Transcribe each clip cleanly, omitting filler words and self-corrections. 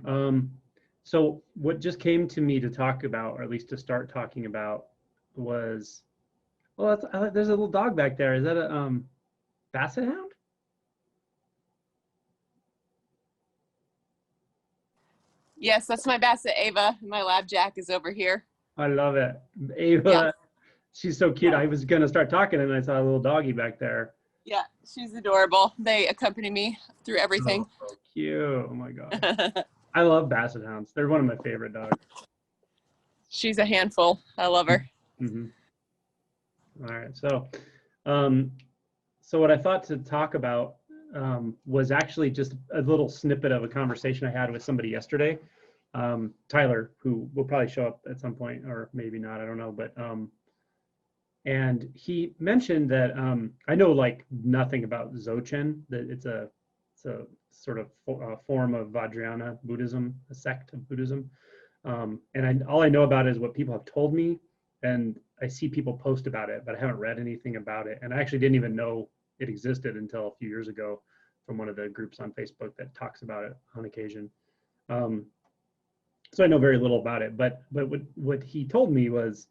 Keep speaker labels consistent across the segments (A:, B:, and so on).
A: So what just came to me to talk about, or at least to start talking about, was, well, there's a little dog back there. Is that a basset hound?
B: Yes, that's my basset, Ava. My lab jack is over here.
A: I love it. Ava,
B: Yeah.
A: she's so cute.
B: Yeah.
A: I was gonna start talking and I saw a little doggy back there.
B: Yeah, she's adorable. They accompany me through everything.
A: Oh, so cute. Oh my God. I love basset hounds. They're one of my favorite dogs.
B: She's a handful. I love her.
A: Mm-hmm. All right. So what I thought to talk about was actually just a little snippet of a conversation I had with somebody yesterday, Tyler, who will probably show up at some point, or maybe not, I don't know. But and he mentioned that I know like nothing about Dzogchen, that it's a sort of form of Vajrayana Buddhism, a sect of Buddhism. And all I know about it is what people have told me, and I see people post about it, but I haven't read anything about it. And I actually didn't even know it existed until a few years ago from one of the groups on Facebook that talks about it on occasion. So I know very little about it, but what he told me was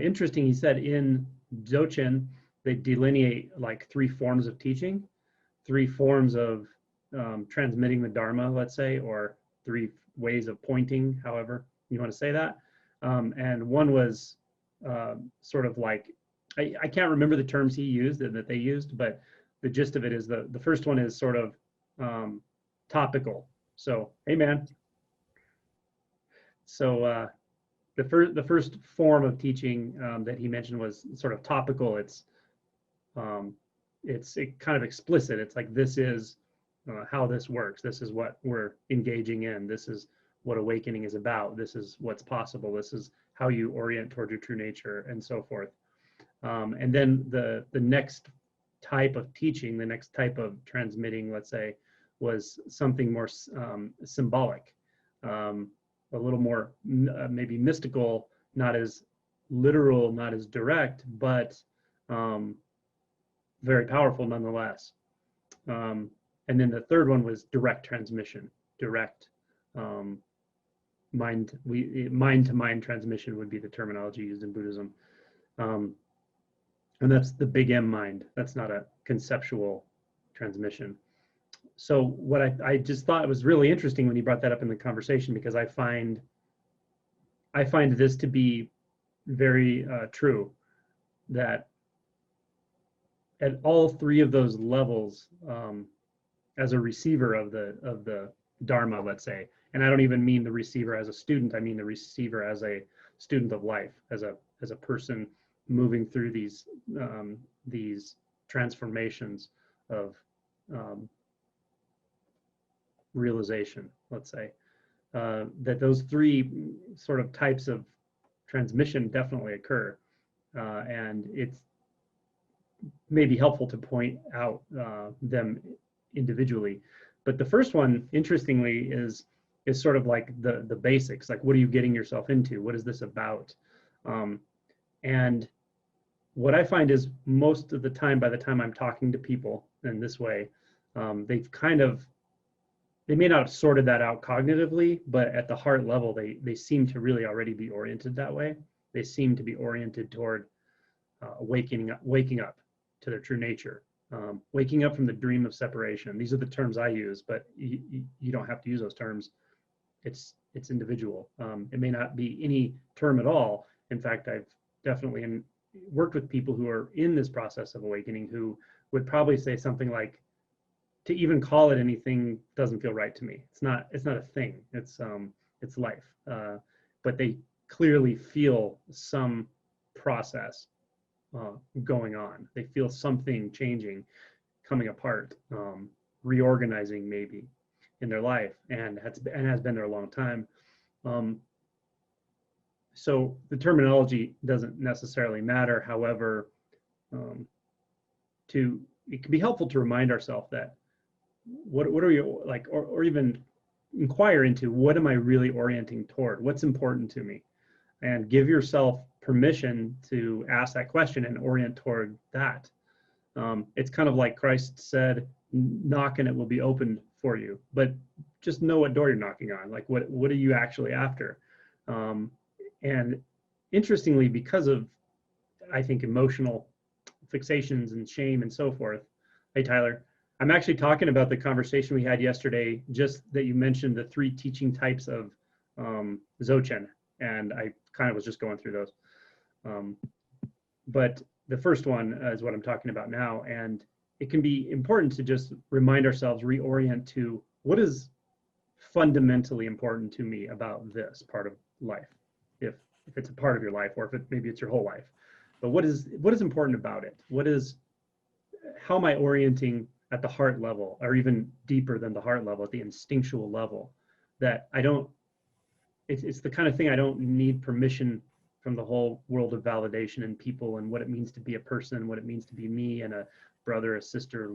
A: interesting. He said in Dzogchen, they delineate like three forms of teaching, three forms of transmitting the Dharma, let's say, or three ways of pointing, however you want to say that. And one was sort of like, I can't remember the terms he used and that they used, but the gist of it is the first one is sort of topical. So, hey man. So the first form of teaching that he mentioned was sort of topical. It's kind of explicit. It's like, this is how this works. This is what we're engaging in. This is what awakening is about. This is what's possible. This is how you orient toward your true nature, and so forth. And then the next type of teaching, the next type of transmitting, let's say, was something more symbolic, a little more maybe mystical, not as literal, not as direct, but very powerful nonetheless. And then the third one was direct transmission, direct mind-to-mind transmission would be the terminology used in Buddhism. And that's the big M mind. That's not a conceptual transmission. So what I just thought it was really interesting when he brought that up in the conversation, because I find this to be very true, that at all three of those levels, as a receiver of the Dharma, let's say, and I don't even mean the receiver as a student, I mean the receiver as a student of life, as a person moving through these transformations of realization, let's say, that those three sort of types of transmission definitely occur, and it's maybe helpful to point out them individually. But the first one, interestingly, is sort of like the basics, like, what are you getting yourself into? What is this about? And what I find is, most of the time, by the time I'm talking to people in this way, they may not have sorted that out cognitively, but at the heart level, they seem to really already be oriented that way. They seem to be oriented toward waking up to their true nature, waking up from the dream of separation. These are the terms I use, but you don't have to use those terms. It's individual. It may not be any term at all. In fact, I've definitely worked with people who are in this process of awakening who would probably say something like, to even call it anything doesn't feel right to me. It's not a thing. It's life. But they clearly feel some process going on. They feel something changing, coming apart, reorganizing maybe in their life, and has been there a long time. So the terminology doesn't necessarily matter. However, it can be helpful to remind ourselves that what are we like, or even inquire into, what am I really orienting toward? What's important to me? And give yourself permission to ask that question and orient toward that. It's kind of like Christ said knock and it will be opened for you. But just know what door you're knocking on. Like, what are you actually after? And interestingly, because of, I think, emotional fixations and shame and so forth. Hey, Tyler, I'm actually talking about the conversation we had yesterday, just that you mentioned the 3 teaching types of Dzogchen, and I kind of was just going through those. But the first one is what I'm talking about now, and it can be important to just remind ourselves, reorient to what is fundamentally important to me about this part of life, if it's a part of your life, or if maybe it's your whole life. But what is important about it? How am I orienting at the heart level, or even deeper than the heart level, at the instinctual level, that I don't, it's the kind of thing I don't need permission from the whole world of validation and people and what it means to be a person, what it means to be me and a brother, a sister,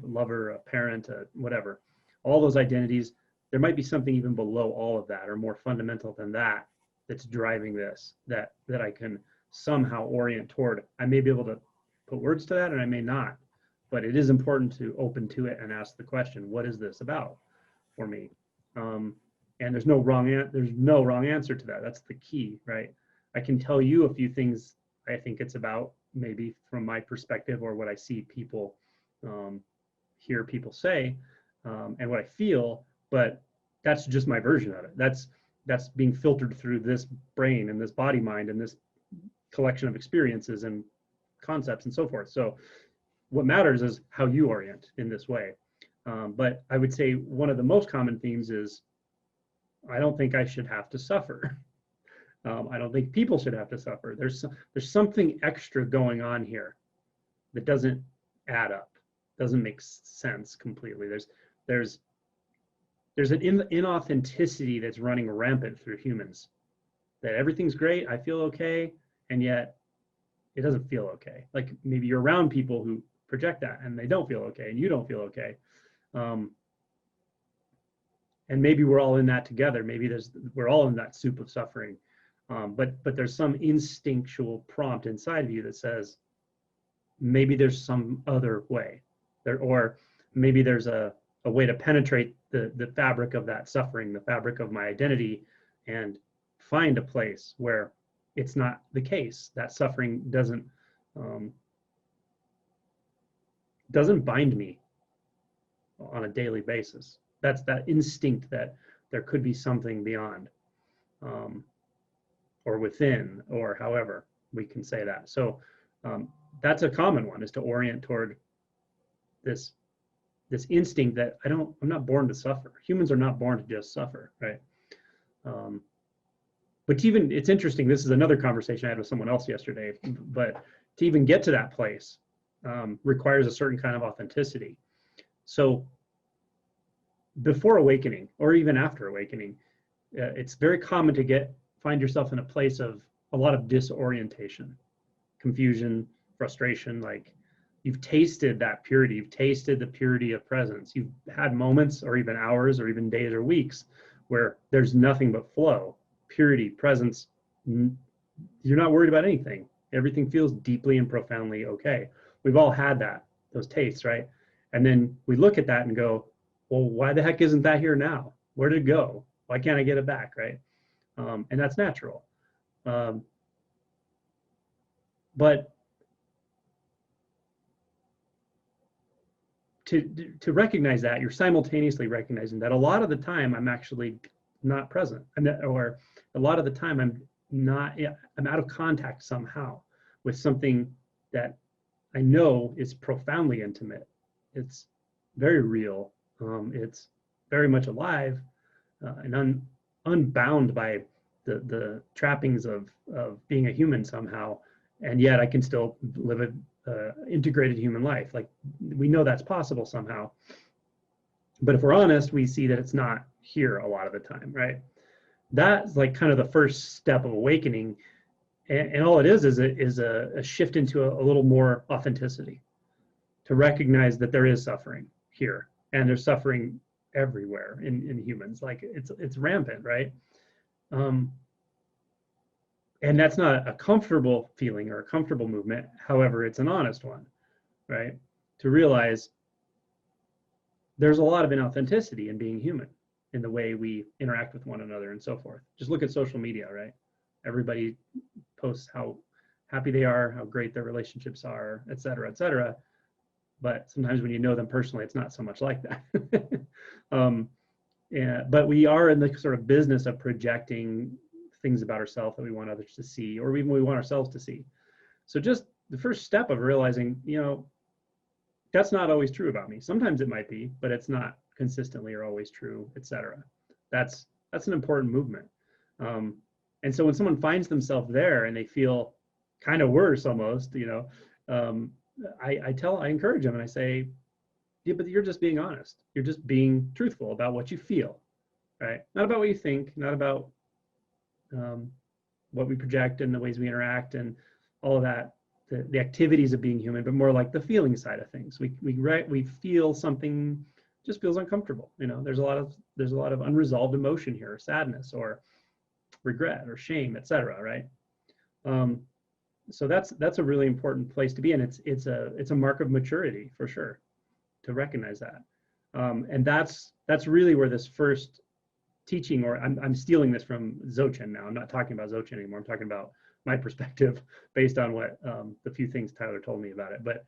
A: lover, a parent, whatever. All those identities, there might be something even below all of that, or more fundamental than that, that's driving this, that I can somehow orient toward. I may be able to put words to that, and I may not, but it is important to open to it and ask the question, what is this about for me? And there's no wrong answer to that. That's the key, right? I can tell you a few things I think it's about, maybe from my perspective, or what I see people, hear people say, and what I feel, but that's just my version of it. That's being filtered through this brain and this body mind and this collection of experiences and concepts and so forth. So what matters is how you orient in this way. But I would say one of the most common themes is, I don't think I should have to suffer. I don't think people should have to suffer. There's something extra going on here that doesn't add up, doesn't make sense completely. There's an inauthenticity that's running rampant through humans, that everything's great, I feel okay, and yet it doesn't feel okay. Like maybe you're around people who project that and they don't feel okay and you don't feel okay. And maybe we're all in that together. Maybe we're all in that soup of suffering. But there's some instinctual prompt inside of you that says, maybe there's some other way there, or maybe there's a way to penetrate the fabric of that suffering, the fabric of my identity, and find a place where it's not the case. That suffering doesn't bind me on a daily basis. That's that instinct that there could be something beyond, or within, or however we can say that. So that's a common one, is to orient toward this instinct that I'm not born to suffer. Humans are not born to just suffer, right? But even, it's interesting, this is another conversation I had with someone else yesterday, but to even get to that place requires a certain kind of authenticity. So before awakening, or even after awakening, it's very common to find yourself in a place of a lot of disorientation, confusion, frustration. Like, you've tasted that purity, you've tasted the purity of presence. You've had moments, or even hours, or even days or weeks, where there's nothing but flow, purity, presence. You're not worried about anything. Everything feels deeply and profoundly okay. We've all had those tastes, right? And then we look at that and go, well, why the heck isn't that here now? Where did it go? Why can't I get it back, right? And that's natural. But to recognize that, you're simultaneously recognizing that a lot of the time I'm actually not present, or a lot of the time I'm out of contact somehow with something that I know is profoundly intimate. It's very real. It's very much alive, and unbound by the trappings of being a human somehow, and yet I can still live an integrated human life. Like, we know that's possible somehow, but if we're honest, we see that it's not here a lot of the time, right? That's like kind of the first step of awakening, and all it is a shift into a little more authenticity, to recognize that there is suffering here, and there's suffering everywhere in humans. Like, it's rampant, right? And that's not a comfortable feeling or a comfortable movement. However, it's an honest one, right? To realize there's a lot of inauthenticity in being human, in the way we interact with one another and so forth. Just look at social media, right? Everybody posts how happy they are, how great their relationships are, et cetera, et cetera. But sometimes when you know them personally, it's not so much like that. Yeah, but we are in the sort of business of projecting things about ourselves that we want others to see, or even we want ourselves to see. So just the first step of realizing, that's not always true about me. Sometimes it might be, but it's not consistently or always true, et cetera. That's an important movement. And so when someone finds themselves there and they feel kind of worse almost, I encourage them and I say, yeah, but you're just being honest. You're just being truthful about what you feel, right? Not about what you think, not about what we project and the ways we interact and all of that, the activities of being human, but more like the feeling side of things. We feel something just feels uncomfortable. There's a lot of unresolved emotion here, sadness or regret or shame, etc. Right? So that's a really important place to be, and it's a mark of maturity for sure to recognize that. And that's really where this first teaching, or I'm stealing this from Dzogchen now. I'm not talking about Dzogchen anymore. I'm talking about my perspective based on what the few things Tyler told me about it. But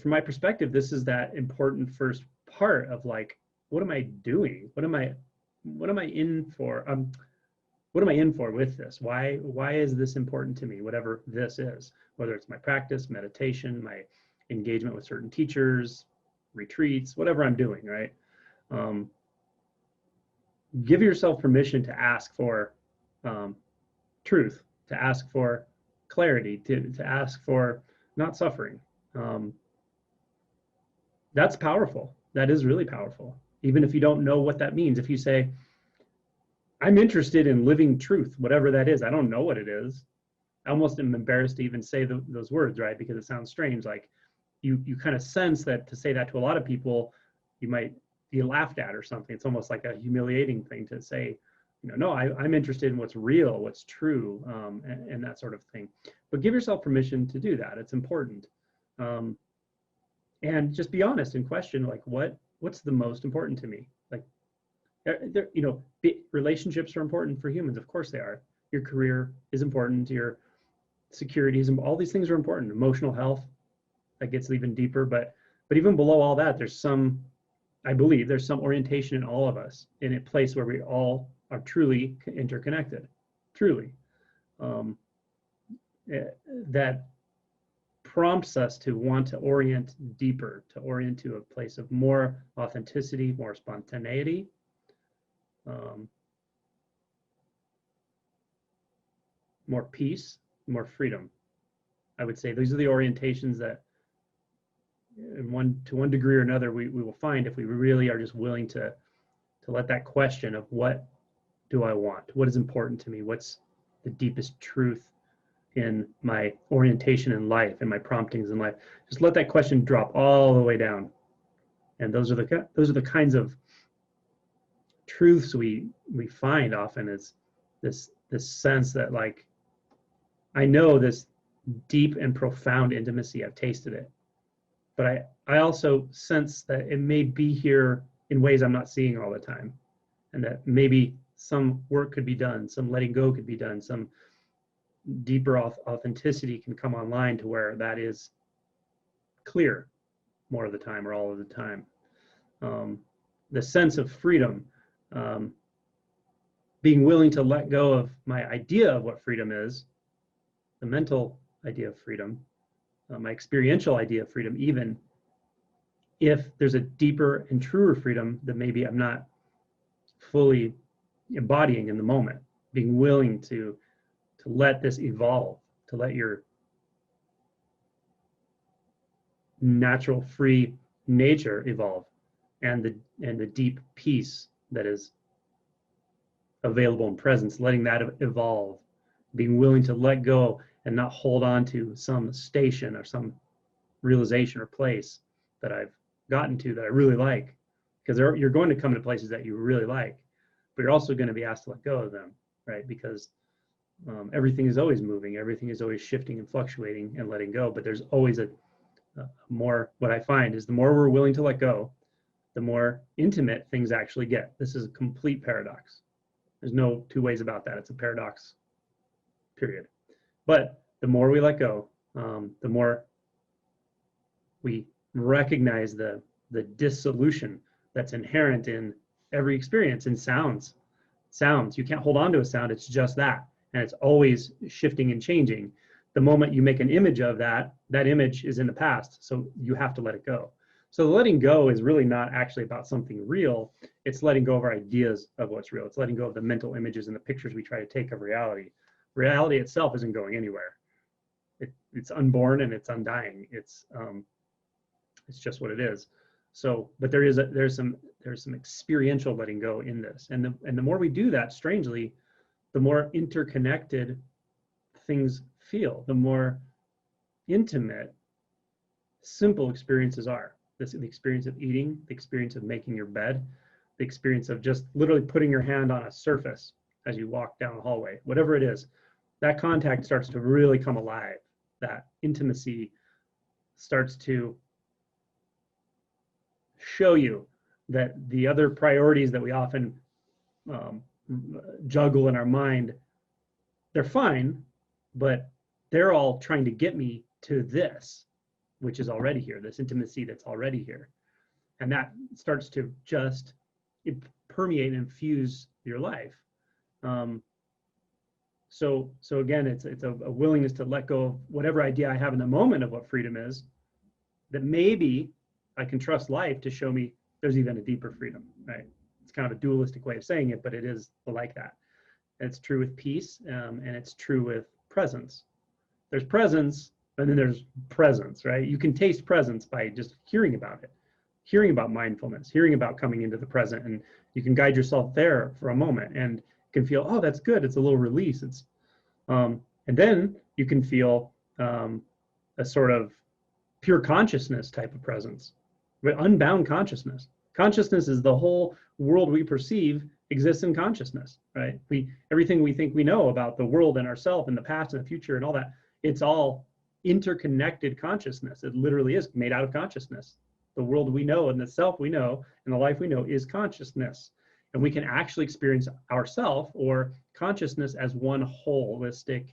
A: from my perspective, this is that important first part of like, what am I doing? What am I in for? What am I in for with this? Why is this important to me? Whatever this is, whether it's my practice, meditation, my engagement with certain teachers, retreats, whatever I'm doing, right? Give yourself permission to ask for truth, to ask for clarity, to ask for not suffering. That's powerful. That is really powerful. Even if you don't know what that means, if you say, I'm interested in living truth, whatever that is, I don't know what it is. I almost am embarrassed to even say those words, right? Because it sounds strange. Like you kind of sense that to say that to a lot of people, you might be laughed at or something. It's almost like a humiliating thing to say, no, I'm interested in what's real, what's true, and that sort of thing. But give yourself permission to do that. It's important. And just be honest and question, like, what's the most important to me? Like, relationships are important for humans. Of course they are. Your career is important. Your security is, all these things are important. Emotional health, that gets even deeper. But even below all that, I believe there's some orientation in all of us in a place where we all are truly interconnected, truly. That prompts us to want to orient deeper, to orient to a place of more authenticity, more spontaneity, more peace, more freedom. I would say these are the orientations that, to one degree or another, we will find if we really are just willing to let that question of what do I want? What is important to me? What's the deepest truth in my orientation in life and my promptings in life? Just let that question drop all the way down. And those are the kinds of truths we find often, is this sense that, like, I know this deep and profound intimacy, I've tasted it, but I also sense that it may be here in ways I'm not seeing all the time, and that maybe some work could be done, some letting go could be done, some deeper authenticity can come online to where that is clear more of the time or all of the time. The sense of freedom, being willing to let go of my idea of what freedom is, the mental idea of freedom, my experiential idea of freedom, even if there's a deeper and truer freedom that maybe I'm not fully embodying in the moment. Being willing to let this evolve, to let your natural free nature evolve, and the deep peace that is available in presence, letting that evolve, being willing to let go and not hold on to some station or some realization or place that I've gotten to that I really like, because you're going to come to places that you really like, but you're also going to be asked to let go of them, right? Because everything is always moving, everything is always shifting and fluctuating and letting go, but there's always a more, what I find is the more we're willing to let go, the more intimate things actually get. This is a complete paradox. There's no two ways about that. It's a paradox, period. But the more we let go, the more we recognize the dissolution that's inherent in every experience. In sounds, you can't hold on to a sound. It's just that, and it's always shifting and changing. The moment you make an image of that, that image is in the past, so you have to let it go. So the letting go is really not actually about something real. It's letting go of our ideas of what's real. It's letting go of the mental images and the pictures we try to take of reality. Reality itself isn't going anywhere. It's unborn and it's undying. It's just what it is. So, but there's some experiential letting go in this, and the more we do that, strangely, the more interconnected things feel, the more intimate simple experiences are. The experience of eating, the experience of making your bed, the experience of just literally putting your hand on a surface as you walk down a hallway, whatever it is, that contact starts to really come alive. That intimacy starts to show you that the other priorities that we often juggle in our mind, they're fine, but they're all trying to get me to this, which is already here, this intimacy that's already here. And that starts to just permeate and infuse your life. So again, it's a willingness to let go of whatever idea I have in the moment of what freedom is, that maybe I can trust life to show me there's even a deeper freedom, right? It's kind of a dualistic way of saying it, but it is like that. It's true with peace, and it's true with presence. There's presence, and then there's presence, right? You can taste presence by just hearing about it, hearing about mindfulness, hearing about coming into the present, and you can guide yourself there for a moment and can feel, oh, that's good. It's a little release. It's, and then you can feel a sort of pure consciousness type of presence, but unbound consciousness. Consciousness is the whole world we perceive exists in consciousness, right? Everything we think we know about the world and ourselves and the past and the future and all that, it's all interconnected consciousness. It literally is made out of consciousness. The world we know and the self we know and the life we know is consciousness. And we can actually experience ourself or consciousness as one holistic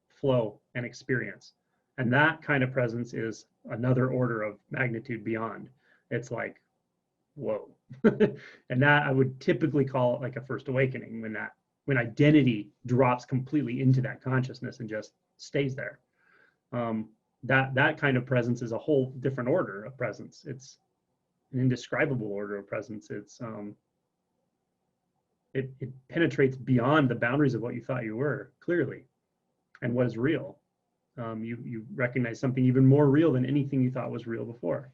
A: flow and experience. And that kind of presence is another order of magnitude beyond. It's like, whoa. And that I would typically call it like a first awakening, when identity drops completely into that consciousness and just stays there. That kind of presence is a whole different order of presence. It's an indescribable order of presence. It penetrates beyond the boundaries of what you thought you were, clearly, and what is real. You recognize something even more real than anything you thought was real before.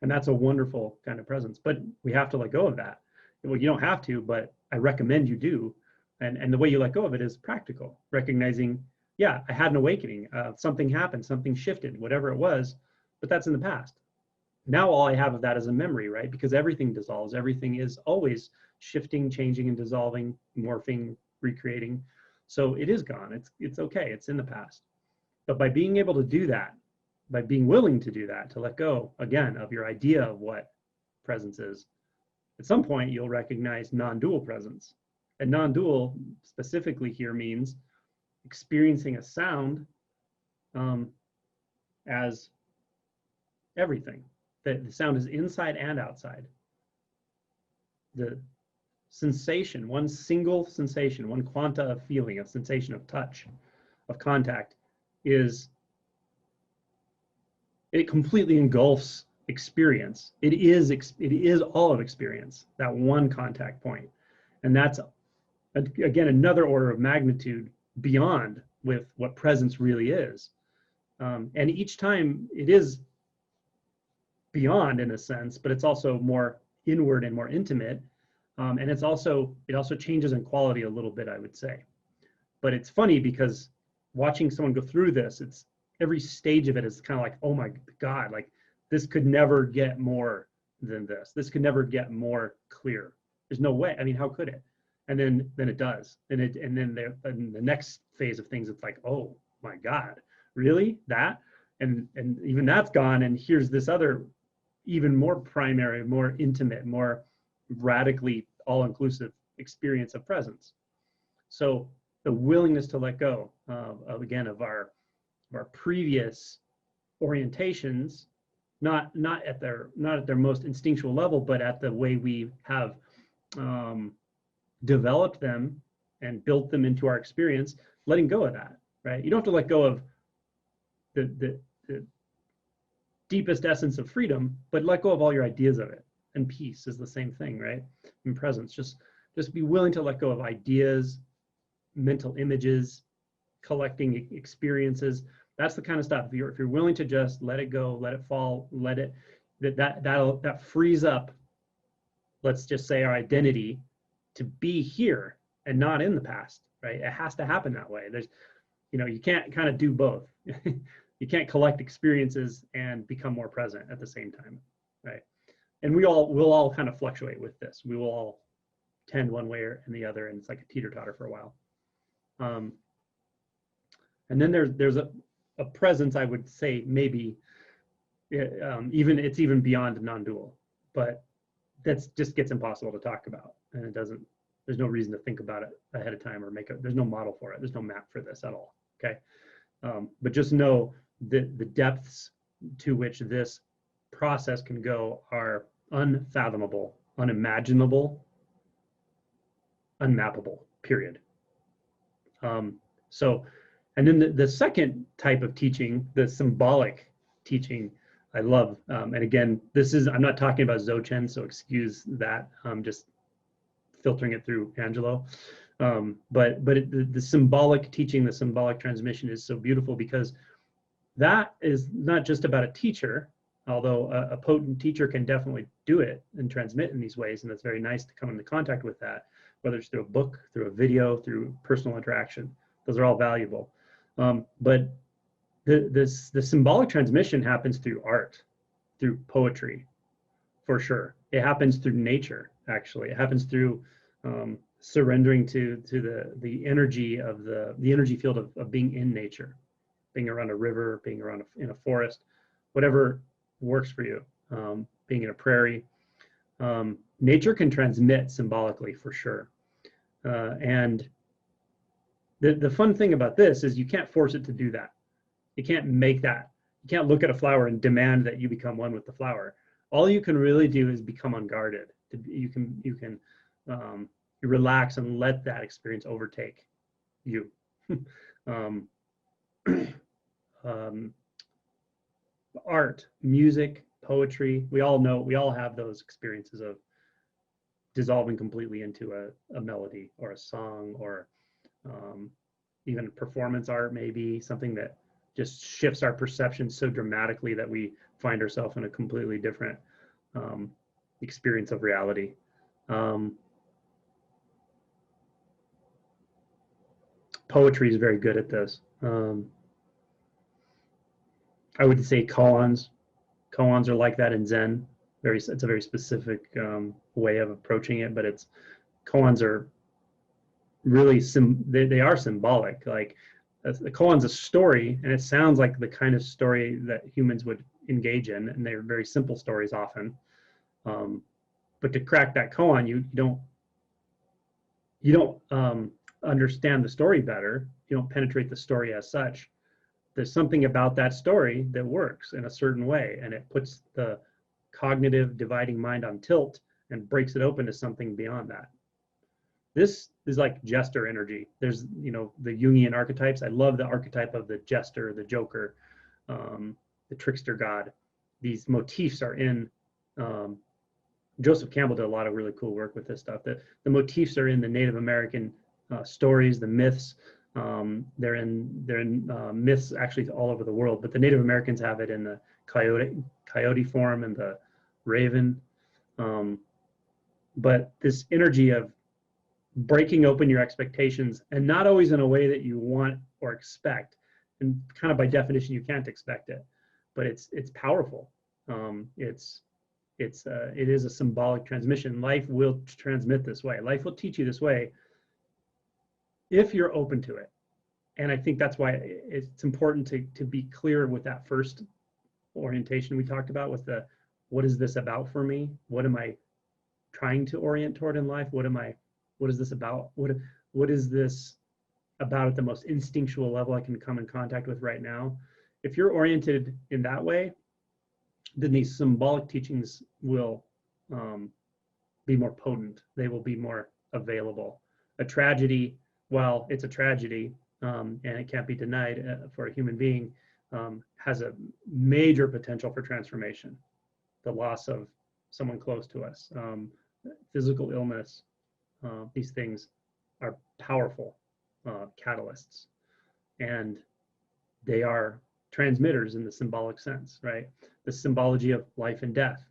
A: And that's a wonderful kind of presence, but we have to let go of that. Well, you don't have to, but I recommend you do. And the way you let go of it is practical, recognizing, yeah, I had an awakening, something happened, something shifted, whatever it was, but that's in the past. Now all I have of that is a memory, right? Because everything dissolves. Everything is always shifting, changing, and dissolving, morphing, recreating. So it is gone. It's okay. It's in the past. But by being able to do that, by being willing to do that, to let go, again, of your idea of what presence is, at some point you'll recognize non-dual presence. And non-dual specifically here means experiencing a sound as everything. That the sound is inside and outside. The sensation, one single sensation, one quanta of feeling, of sensation, of touch, of contact, it completely engulfs experience. It is all of experience, that one contact point. And that's, again, another order of magnitude beyond with what presence really is. And each time it is beyond in a sense, but it's also more inward and more intimate. And it also changes in quality a little bit, I would say. But it's funny because watching someone go through this, it's every stage of it is kind of like, oh my God, like this could never get more than this. This could never get more clear. There's no way. I mean, how could it? And then it does. And then in the next phase of things, it's like, oh my God, really? That? and even that's gone, and here's this other even more primary, more intimate, more radically all-inclusive experience of presence. So the willingness to let go again of our previous orientations, not at their most instinctual level, but at the way we have developed them and built them into our experience, letting go of that, right? You don't have to let go of the deepest essence of freedom, but let go of all your ideas of it. And peace is the same thing, right? And presence, just be willing to let go of ideas, mental images, collecting experiences. That's the kind of stuff. If you're willing to just let it go, let it fall, let it, that frees up, let's just say, our identity to be here and not in the past, right? It has to happen that way. There's, you can't kind of do both. You can't collect experiences and become more present at the same time, right? And we'll all kind of fluctuate with this. We will all tend one way or the other, and it's like a teeter-totter for a while. And then there's a presence, I would say, maybe it's even beyond non-dual, but that's just gets impossible to talk about, and there's no reason to think about it ahead of time or there's no model for it. There's no map for this at all, okay? But just know that the depths to which this process can go are unfathomable, unimaginable, unmappable, period. And then the second type of teaching, the symbolic teaching, I love. And again, I'm not talking about Dzogchen, so excuse that. I'm just filtering it through Angelo. But the symbolic teaching, the symbolic transmission is so beautiful, because that is not just about a teacher, although a potent teacher can definitely do it and transmit in these ways. And it's very nice to come into contact with that, whether it's through a book, through a video, through personal interaction. Those are all valuable. But the symbolic transmission happens through art, through poetry, for sure. It happens through nature, actually. It happens through surrendering to the energy of the energy field of being in nature, being around a river, being around in a forest, whatever works for you, being in a prairie. Nature can transmit symbolically, for sure. And the fun thing about this is you can't force it to do that. You can't make that. You can't look at a flower and demand that you become one with the flower. All you can really do is become unguarded. You can relax and let that experience overtake you. Art, music, poetry, we all have those experiences of dissolving completely into a melody or a song, or even performance art, maybe something that just shifts our perception so dramatically that we find ourselves in a completely different experience of reality. Poetry is very good at this. I would say koans are like that in Zen. It's a very specific way of approaching it, but koans are really they are symbolic. Like the koan's a story, and it sounds like the kind of story that humans would engage in, and they're very simple stories often. But to crack that koan, you don't understand the story better. You don't penetrate the story as such. There's something about that story that works in a certain way, and it puts the cognitive dividing mind on tilt and breaks it open to something beyond that. This is like jester energy. There's, the Jungian archetypes. I love the archetype of the jester, the joker, the trickster god. These motifs are in, Joseph Campbell did a lot of really cool work with this stuff. The motifs are in the Native American stories, the myths. They're in myths actually all over the world, but the Native Americans have it in the coyote form and the raven. But this energy of breaking open your expectations, and not always in a way that you want or expect, and kind of by definition you can't expect it, but it's powerful. It is a symbolic transmission. Life will transmit this way. Life will teach you this way if you're open to it. And I think that's why it's important to be clear with that first orientation we talked about, with the, what is this about for me? What am I trying to orient toward in life? What is this about? What is this about at the most instinctual level I can come in contact with right now? If you're oriented in that way, then these symbolic teachings will be more potent. They will be more available. A tragedy, while it's a tragedy, and it can't be denied for a human being, has a major potential for transformation. The loss of someone close to us, physical illness, these things are powerful catalysts, and they are transmitters in the symbolic sense, right? The symbology of life and death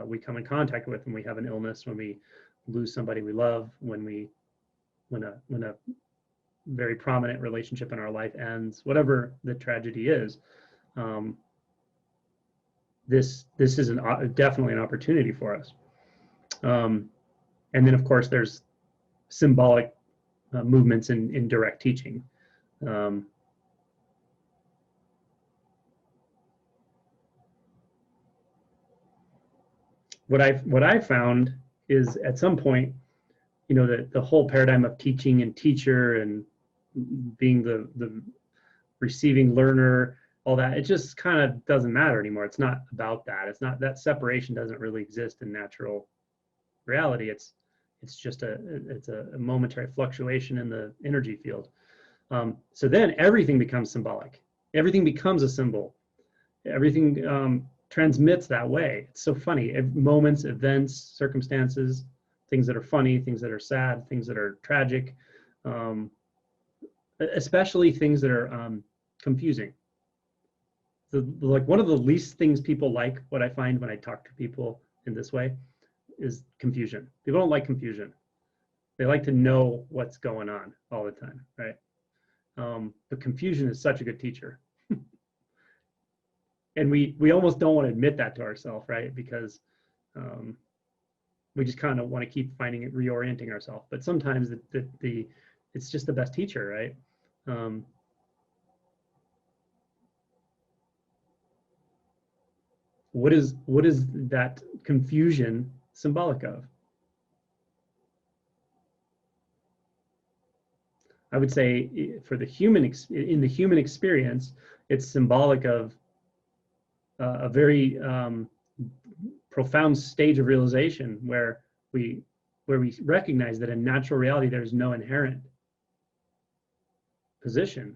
A: we come in contact with when we have an illness, when we lose somebody we love, when a very prominent relationship in our life ends, whatever the tragedy is. This is definitely an opportunity for us. And then, of course, there's symbolic movements in direct teaching. What I've found is, at some point, you know, the whole paradigm of teaching and teacher and being the receiving learner, all that, it just kind of doesn't matter anymore. It's not about that. It's not, that separation doesn't really exist in natural reality. It's just a momentary fluctuation in the energy field. So then everything becomes symbolic. Everything becomes a symbol. Everything transmits that way. It's so funny. Moments, events, circumstances, things that are funny, things that are sad, things that are tragic, especially things that are confusing. Like, one of the least things people like, what I find when I talk to people in this way, is confusion. People don't like confusion. They like to know what's going on all the time, right? But confusion is such a good teacher. And we almost don't want to admit that to ourselves, right? Because we just kind of want to keep finding it, reorienting ourselves. But sometimes it's just the best teacher, right? What is that confusion symbolic of? I would say, for the human, in the human experience, it's symbolic of a very profound stage of realization where we recognize that in natural reality there's no inherent position.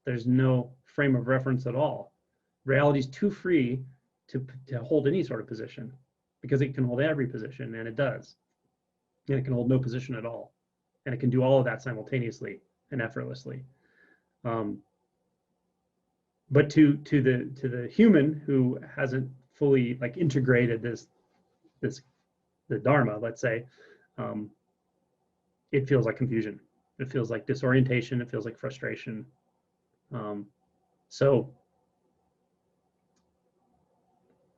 A: There's no frame of reference at all. Reality is too free to hold any sort of position, because it can hold every position, and it does. And it can hold no position at all. And it can do all of that simultaneously and effortlessly. But to the human who hasn't fully, like, integrated the Dharma, let's say, it feels like confusion. It feels like disorientation. It feels like frustration. So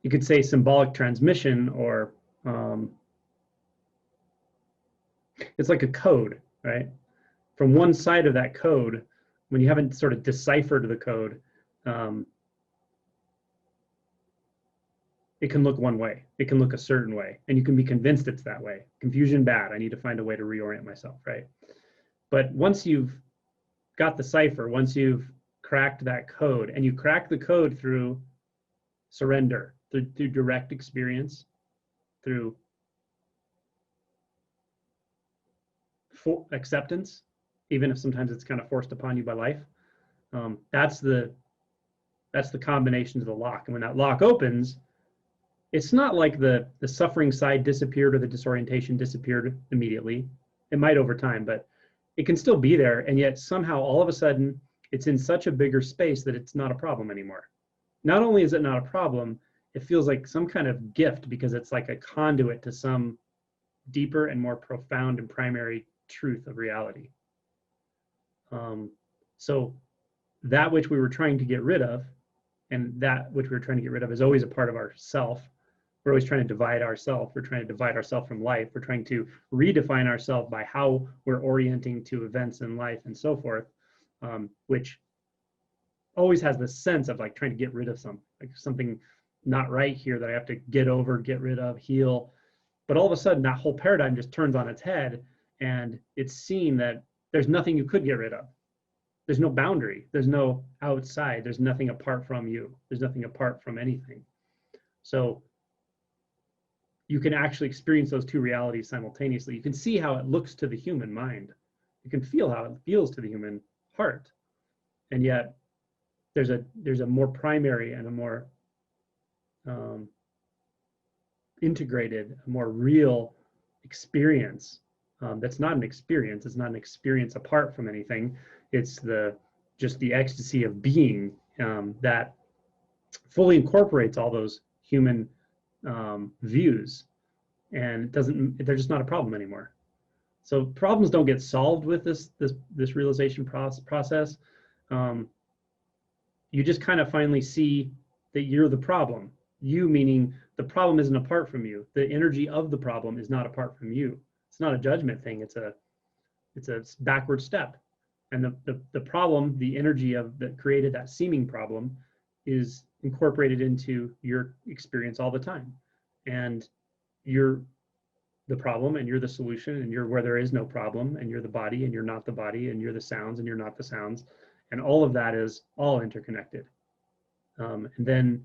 A: you could say symbolic transmission, or it's like a code, right? From one side of that code, when you haven't sort of deciphered the code, it can look one way. It can look a certain way, and you can be convinced it's that way. Confusion, bad. I need to find a way to reorient myself, right? But once you've got the cipher, once you've cracked that code, and you crack the code through surrender, through direct experience, through acceptance, even if sometimes it's kind of forced upon you by life, that's the combination to the lock. And when that lock opens, it's not like the suffering side disappeared or the disorientation disappeared immediately. It might over time, but it can still be there. And yet somehow all of a sudden it's in such a bigger space that it's not a problem anymore. Not only is it not a problem, it feels like some kind of gift, because it's like a conduit to some deeper and more profound and primary truth of reality. So that which we were trying to get rid of, and that which we were trying to get rid of, is always a part of our self. We're always trying to divide ourselves. We're trying to divide ourselves from life. We're trying to redefine ourselves by how we're orienting to events in life and so forth. which always has this sense of like trying to get rid of something not right here that I have to get over, get rid of, heal. But all of a sudden, that whole paradigm just turns on its head, and it's seen that there's nothing you could get rid of. There's no boundary. There's no outside. There's nothing apart from you. There's nothing apart from anything. So you can actually experience those two realities simultaneously. You can see how it looks to the human mind. You can feel how it feels to the human heart. And yet there's a more primary and a more integrated, a more real experience. That's not an experience. It's not an experience apart from anything. It's just the ecstasy of being that fully incorporates all those human views, and they're just not a problem anymore. So problems don't get solved with this realization process. You just kind of finally see that you're the problem. You meaning the problem isn't apart from you. The energy of the problem is not apart from you. It's not a judgment thing. It's a backward step. And the problem, the energy that created that seeming problem, is incorporated into your experience all the time. And you're the problem, and you're the solution, and you're where there is no problem, and you're the body, and you're not the body, and you're the sounds, and you're not the sounds. And all of that is all interconnected. And then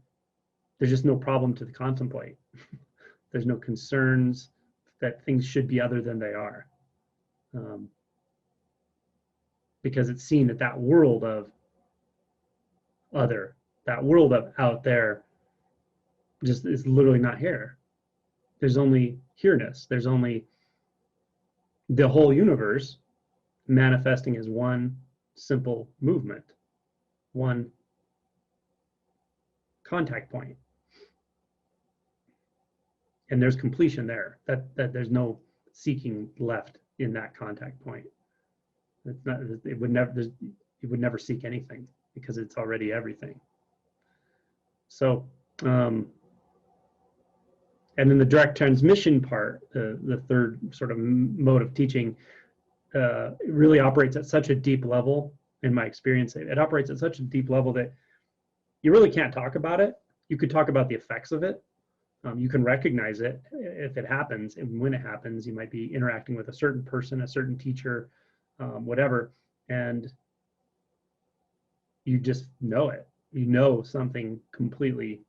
A: there's just no problem to contemplate. There's no concerns that things should be other than they are. Because it's seen that world of other, that world of out there, just is literally not here. There's only here-ness. There's only the whole universe manifesting as one simple movement, one contact point. And there's completion there. That there's no seeking left in that contact point. It's not. It would never seek anything, because it's already everything. So, and then the direct transmission part, the third sort of mode of teaching, really operates at such a deep level. In my experience, it operates at such a deep level that you really can't talk about it. You could talk about the effects of it. You can recognize it if it happens, and when it happens. You might be interacting with a certain person, a certain teacher, whatever, and you just know it. You know something completely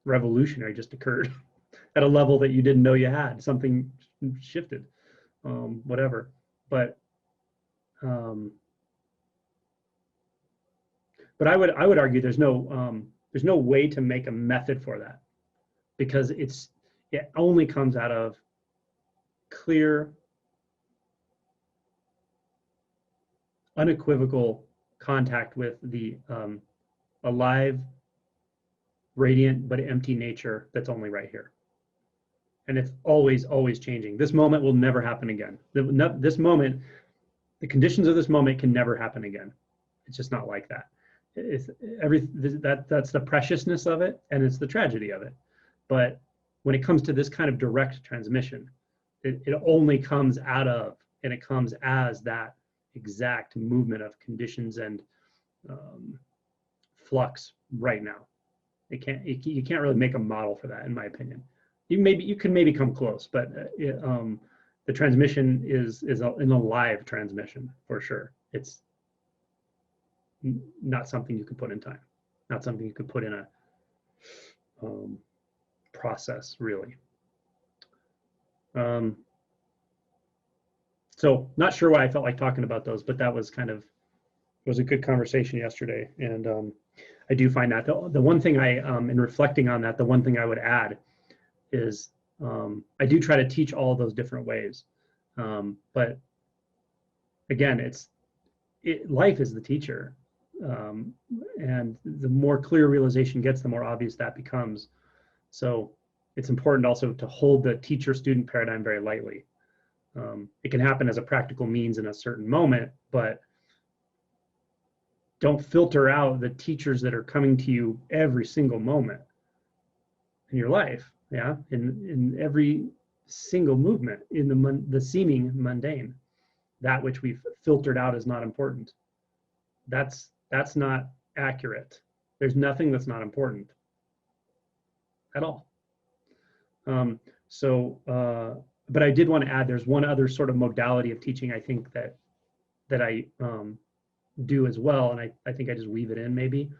A: revolutionary just occurred at a level that you didn't know you had. Something shifted, whatever. But I would argue there's no way to make a method for that, because it only comes out of clear, unequivocal contact with the alive, radiant, but empty nature that's only right here. And it's always, always changing. This moment will never happen again. This moment, the conditions of this moment can never happen again. It's just not like that. That's the preciousness of it, and it's the tragedy of it. But when it comes to this kind of direct transmission, it only comes out of, and it comes as that exact movement of conditions and flux right now. You can't really make a model for that, in my opinion. You can maybe come close, but the transmission is an alive transmission for sure. It's not something you can put in time, not something you could put in a process, really. So not sure why I felt like talking about those, but that was was a good conversation yesterday. And I do find that the one thing in reflecting on that, the one thing I would add is I do try to teach all of those different ways. But again, life is the teacher. And the more clear realization gets, the more obvious that becomes. So it's important also to hold the teacher-student paradigm very lightly. It can happen as a practical means in a certain moment, but don't filter out the teachers that are coming to you every single moment in your life. Yeah, in every single movement, in the seeming mundane. that which we've filtered out is not important. That's not accurate. There's nothing that's not important at all. But I did want to add, there's one other sort of modality of teaching I think that I do as well, and I think I just weave it in maybe.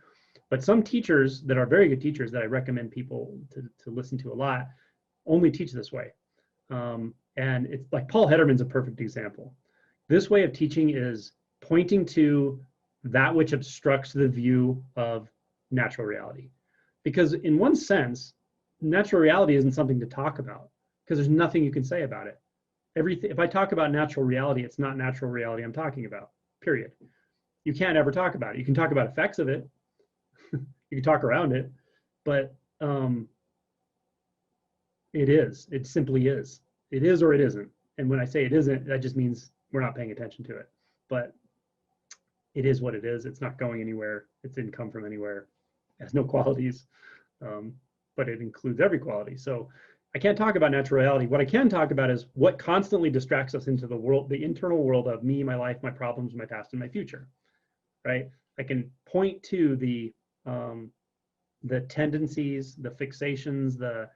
A: But some teachers that are very good teachers that I recommend people to listen to a lot only teach this way. And it's like Paul Hederman's a perfect example. This way of teaching is pointing to that which obstructs the view of natural reality. Because in one sense, natural reality isn't something to talk about because there's nothing you can say about it. If I talk about natural reality, it's not natural reality I'm talking about, period. You can't ever talk about it. You can talk about effects of it. You can talk around it, but it simply is. It is or it isn't. And when I say it isn't, that just means we're not paying attention to it. But it is what it is. It's not going anywhere. It didn't come from anywhere. It has no qualities, but it includes every quality. So I can't talk about natural reality. What I can talk about is what constantly distracts us into the world, the internal world of me, my life, my problems, my past, and my future, right? I can point to the tendencies, the fixations, the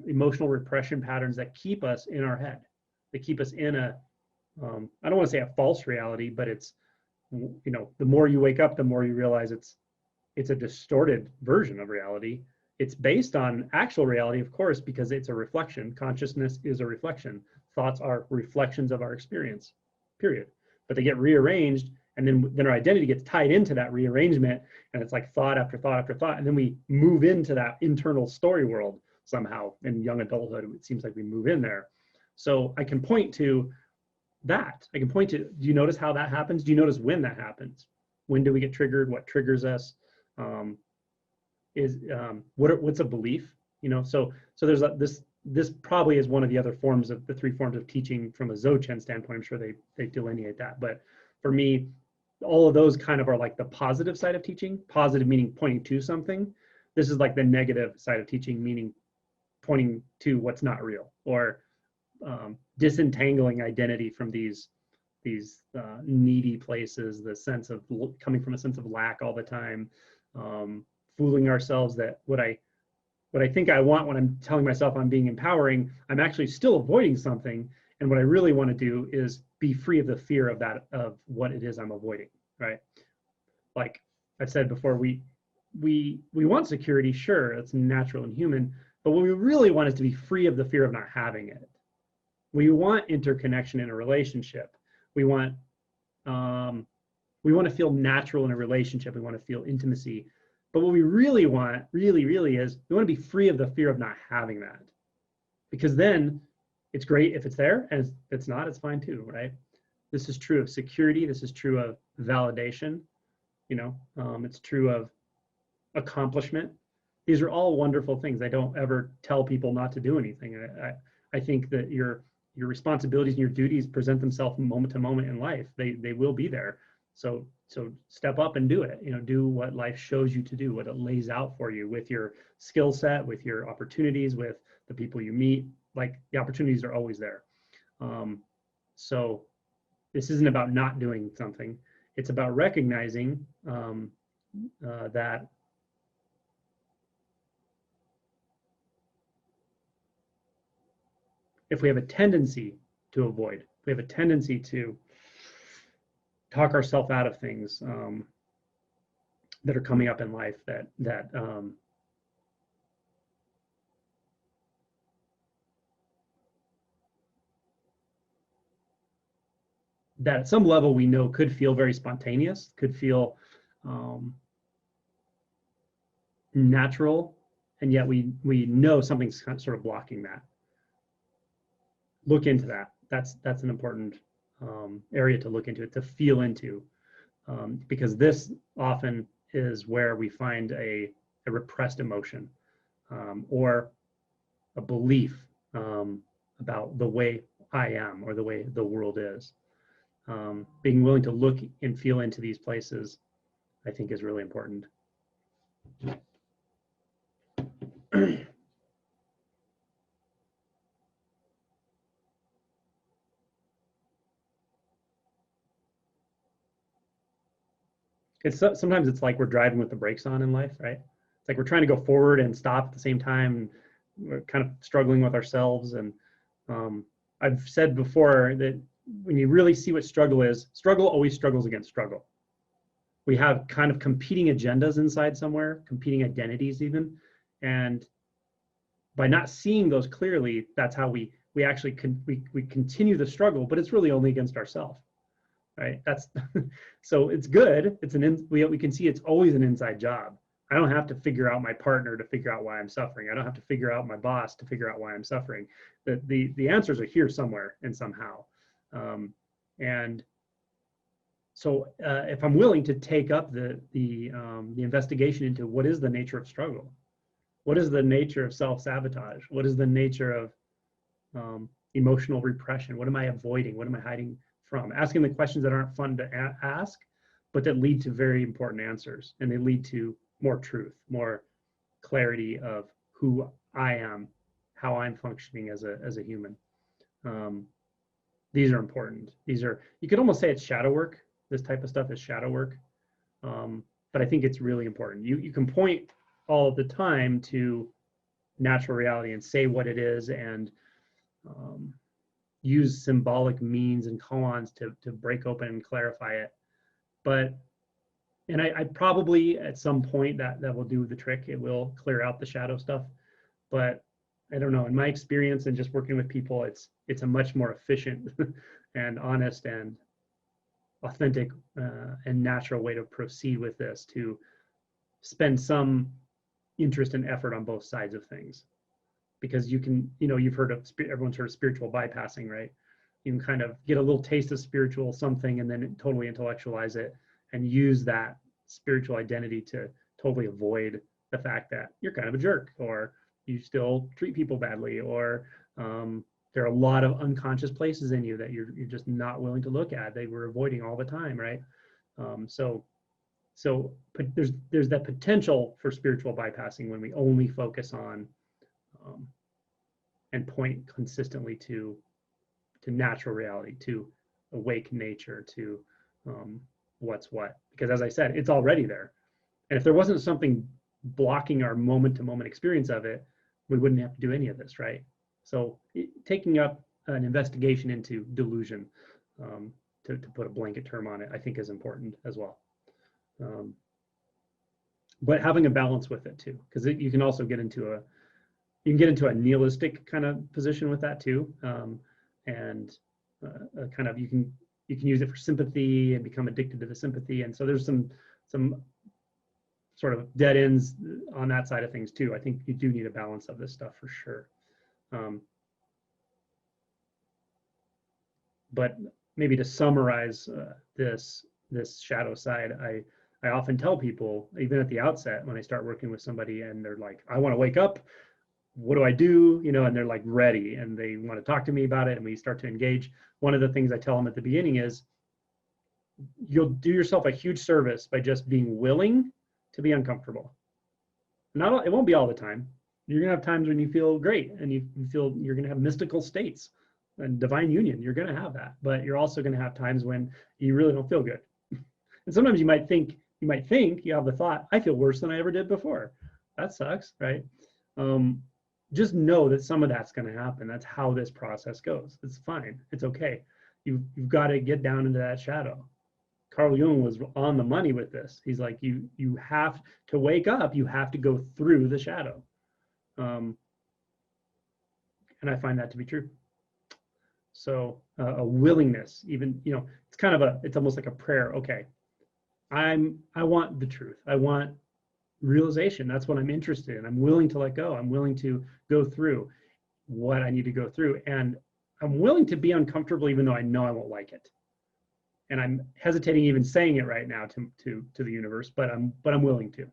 A: emotional repression patterns that keep us in our head, that keep us in a, I don't want to say a false reality, but it's, the more you wake up, the more you realize it's a distorted version of reality. It's based on actual reality, of course, because it's a reflection. Consciousness is a reflection. Thoughts are reflections of our experience, period. But they get rearranged, and then our identity gets tied into that rearrangement, and it's like thought after thought after thought, and then we move into that internal story world somehow. In young adulthood, it seems like we move in there. So I can point to that. I can point to, do you notice how that happens? Do you notice when that happens? When do we get triggered? What triggers us? What's a belief? So there's this probably is one of the other forms of the three forms of teaching from a Dzogchen standpoint. I'm sure they delineate that. But for me, all of those kind of are like the positive side of teaching. Positive meaning pointing to something. This is like the negative side of teaching, meaning pointing to what's not real, or disentangling identity from these needy places, the sense of coming from a sense of lack all the time, fooling ourselves that what I think I want when I'm telling myself I'm being empowering, I'm actually still avoiding something. And what I really want to do is be free of the fear of that, of what it is I'm avoiding, right? Like I said before, we want security, sure, it's natural and human, but what we really want is to be free of the fear of not having it. We want interconnection in a relationship. We want to feel natural in a relationship. We want to feel intimacy. But what we really want, really, really is, we want to be free of the fear of not having that. Because then it's great if it's there, and if it's not, it's fine too, right? This is true of security. This is true of validation. It's true of accomplishment. These are all wonderful things. I don't ever tell people not to do anything. I think that your responsibilities and your duties present themselves moment to moment in life. They will be there. So step up and do it. Do what life shows you to do, what it lays out for you with your skill set, with your opportunities, with the people you meet. Like, the opportunities are always there. So this isn't about not doing something. It's about recognizing that if we have a tendency to avoid, we have a tendency to talk ourselves out of things that are coming up in life, that at some level we know could feel very spontaneous, could feel natural, and yet we know something's sort of blocking that. Look into that. That's an important area to look into, to feel into, because this often is where we find a repressed emotion or a belief about the way I am or the way the world is. Being willing to look and feel into these places, I think, is really important. Sometimes it's like we're driving with the brakes on in life, right? It's like we're trying to go forward and stop at the same time. We're kind of struggling with ourselves. And I've said before that when you really see what struggle is, struggle always struggles against struggle. We have kind of competing agendas inside somewhere, competing identities even. And by not seeing those clearly, that's how we actually we continue the struggle, but it's really only against ourselves, right? That's so it's good. It's we can see it's always an inside job. I don't have to figure out my partner to figure out why I'm suffering. I don't have to figure out my boss to figure out why I'm suffering. The answers are here somewhere and somehow. And so if I'm willing to take up the investigation into what is the nature of struggle, what is the nature of self-sabotage, what is the nature of emotional repression, what am I avoiding, what am I hiding from, asking the questions that aren't fun to ask, but that lead to very important answers, and they lead to more truth, more clarity of who I am, how I'm functioning as a human. These are important. These are, you could almost say it's shadow work. This type of stuff is shadow work. But I think it's really important. You can point all the time to natural reality and say what it is, and use symbolic means and koans to break open and clarify it. But, and I probably at some point that will do the trick. It will clear out the shadow stuff. But I don't know, in my experience and just working with people, it's a much more efficient and honest and authentic and natural way to proceed with this, to spend some interest and effort on both sides of things. Because you can, you've heard of, everyone's heard of spiritual bypassing, right? You can kind of get a little taste of spiritual something and then totally intellectualize it and use that spiritual identity to totally avoid the fact that you're kind of a jerk, or you still treat people badly, or there are a lot of unconscious places in you that you're just not willing to look at, they were avoiding all the time, right? So there's that potential for spiritual bypassing when we only focus on and point consistently to natural reality, to awake nature, to what's what. Because as I said, it's already there. And if there wasn't something blocking our moment-to-moment experience of it, we wouldn't have to do any of this, right? So taking up an investigation into delusion, to put a blanket term on it, I think is important as well. But having a balance with it too, because you can also get into a nihilistic kind of position with that too, and kind of you can use it for sympathy and become addicted to the sympathy, and so there's some sort of dead ends on that side of things too. I think you do need a balance of this stuff for sure. But maybe to summarize this shadow side, I often tell people, even at the outset, when I start working with somebody and they're like, I want to wake up, what do I do? And they're like ready and they want to talk to me about it, and we start to engage. One of the things I tell them at the beginning is, you'll do yourself a huge service by just being willing to be uncomfortable. It won't be all the time. You're gonna have times when you feel great and you feel you're gonna have mystical states and divine union. You're gonna have that, but you're also gonna have times when you really don't feel good. And sometimes you might think you have the thought, I feel worse than I ever did before. That sucks, right? Just know that some of that's going to happen. That's how this process goes. It's fine. It's okay. You've got to get down into that shadow. Carl Jung was on the money with this. He's like, you have to wake up. You have to go through the shadow. And I find that to be true. So a willingness, even, it's kind of it's almost like a prayer. Okay, I want the truth. I want realization. That's what I'm interested in. I'm willing to let go. I'm willing to go through what I need to go through, and I'm willing to be uncomfortable, even though I know I won't like it. And I'm hesitating even saying it right now to the universe, but I'm willing to,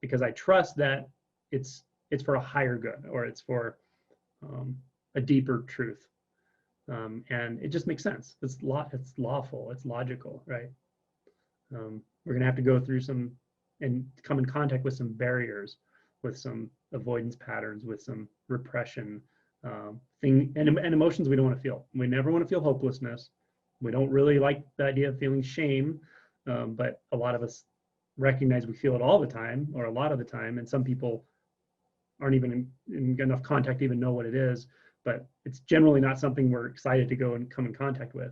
A: because I trust that it's for a higher good, or it's for a deeper truth, and it just makes sense. It's lawful. It's logical, right? We're gonna have to go through some and come in contact with some barriers, with some avoidance patterns, with some repression, and emotions we don't want to feel. We never want to feel hopelessness. We don't really like the idea of feeling shame. but a lot of us recognize we feel it all the time or a lot of the time, and some people aren't even in enough contact to even know what it is, but it's generally not something we're excited to go and come in contact with.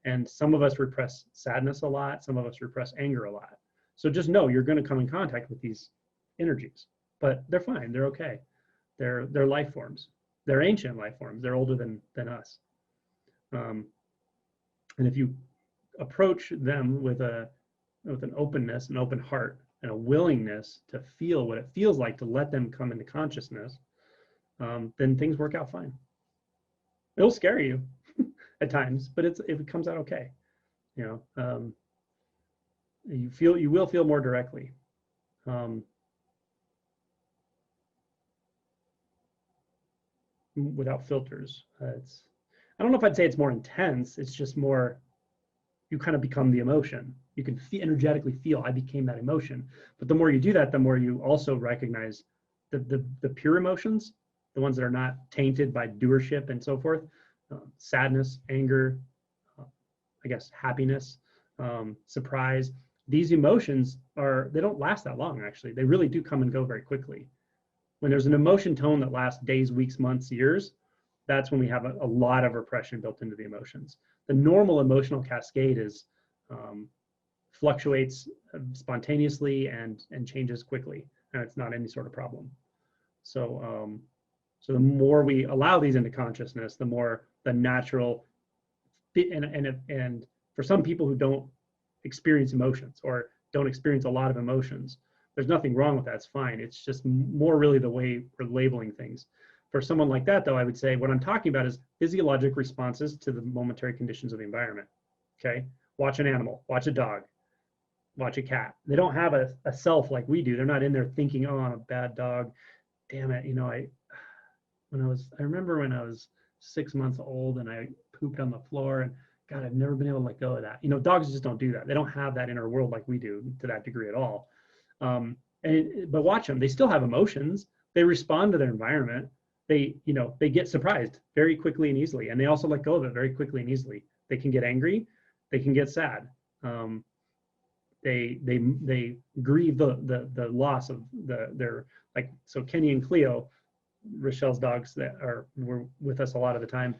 A: And some of us repress sadness a lot, some of us repress anger a lot. So just know you're going to come in contact with these energies, but they're fine, they're okay. They're life forms. They're ancient life forms. They're older than us. And if you approach them with an openness, an open heart, and a willingness to feel what it feels like to let them come into consciousness, then things work out fine. It'll scare you at times, but it comes out okay. You know, you will feel more directly. Without filters. I don't know if I'd say it's more intense. It's just more, you kind of become the emotion. You can energetically feel, I became that emotion. But the more you do that, the more you also recognize the pure emotions, the ones that are not tainted by doership and so forth, sadness, anger, I guess happiness, surprise. These emotions they don't last that long, actually. They really do come and go very quickly. When there's an emotion tone that lasts days, weeks, months, years, that's when we have a lot of repression built into the emotions. The normal emotional cascade is fluctuates spontaneously and changes quickly, and it's not any sort of problem. So so the more we allow these into consciousness, the more the natural, and for some people who don't experience emotions or don't experience a lot of emotions, there's nothing wrong with that. It's fine. It's just more really the way we're labeling things. For someone like that, though, I would say what I'm talking about is physiologic responses to the momentary conditions of the environment. Okay, watch an animal, watch a dog, watch a cat. They don't have a self like we do. They're not in there thinking, "Oh, I'm a bad dog. Damn it, you know, I remember when I was 6 months old and I pooped on the floor, and God, I've never been able to let go of that." You know, dogs just don't do that. They don't have that inner world like we do to that degree at all. But watch them. They still have emotions. They respond to their environment. They get surprised very quickly and easily, and they also let go of it very quickly and easily. They can get angry. They can get sad. They grieve the loss of their, like, so Kenny and Cleo, Rochelle's dogs that were with us a lot of the time.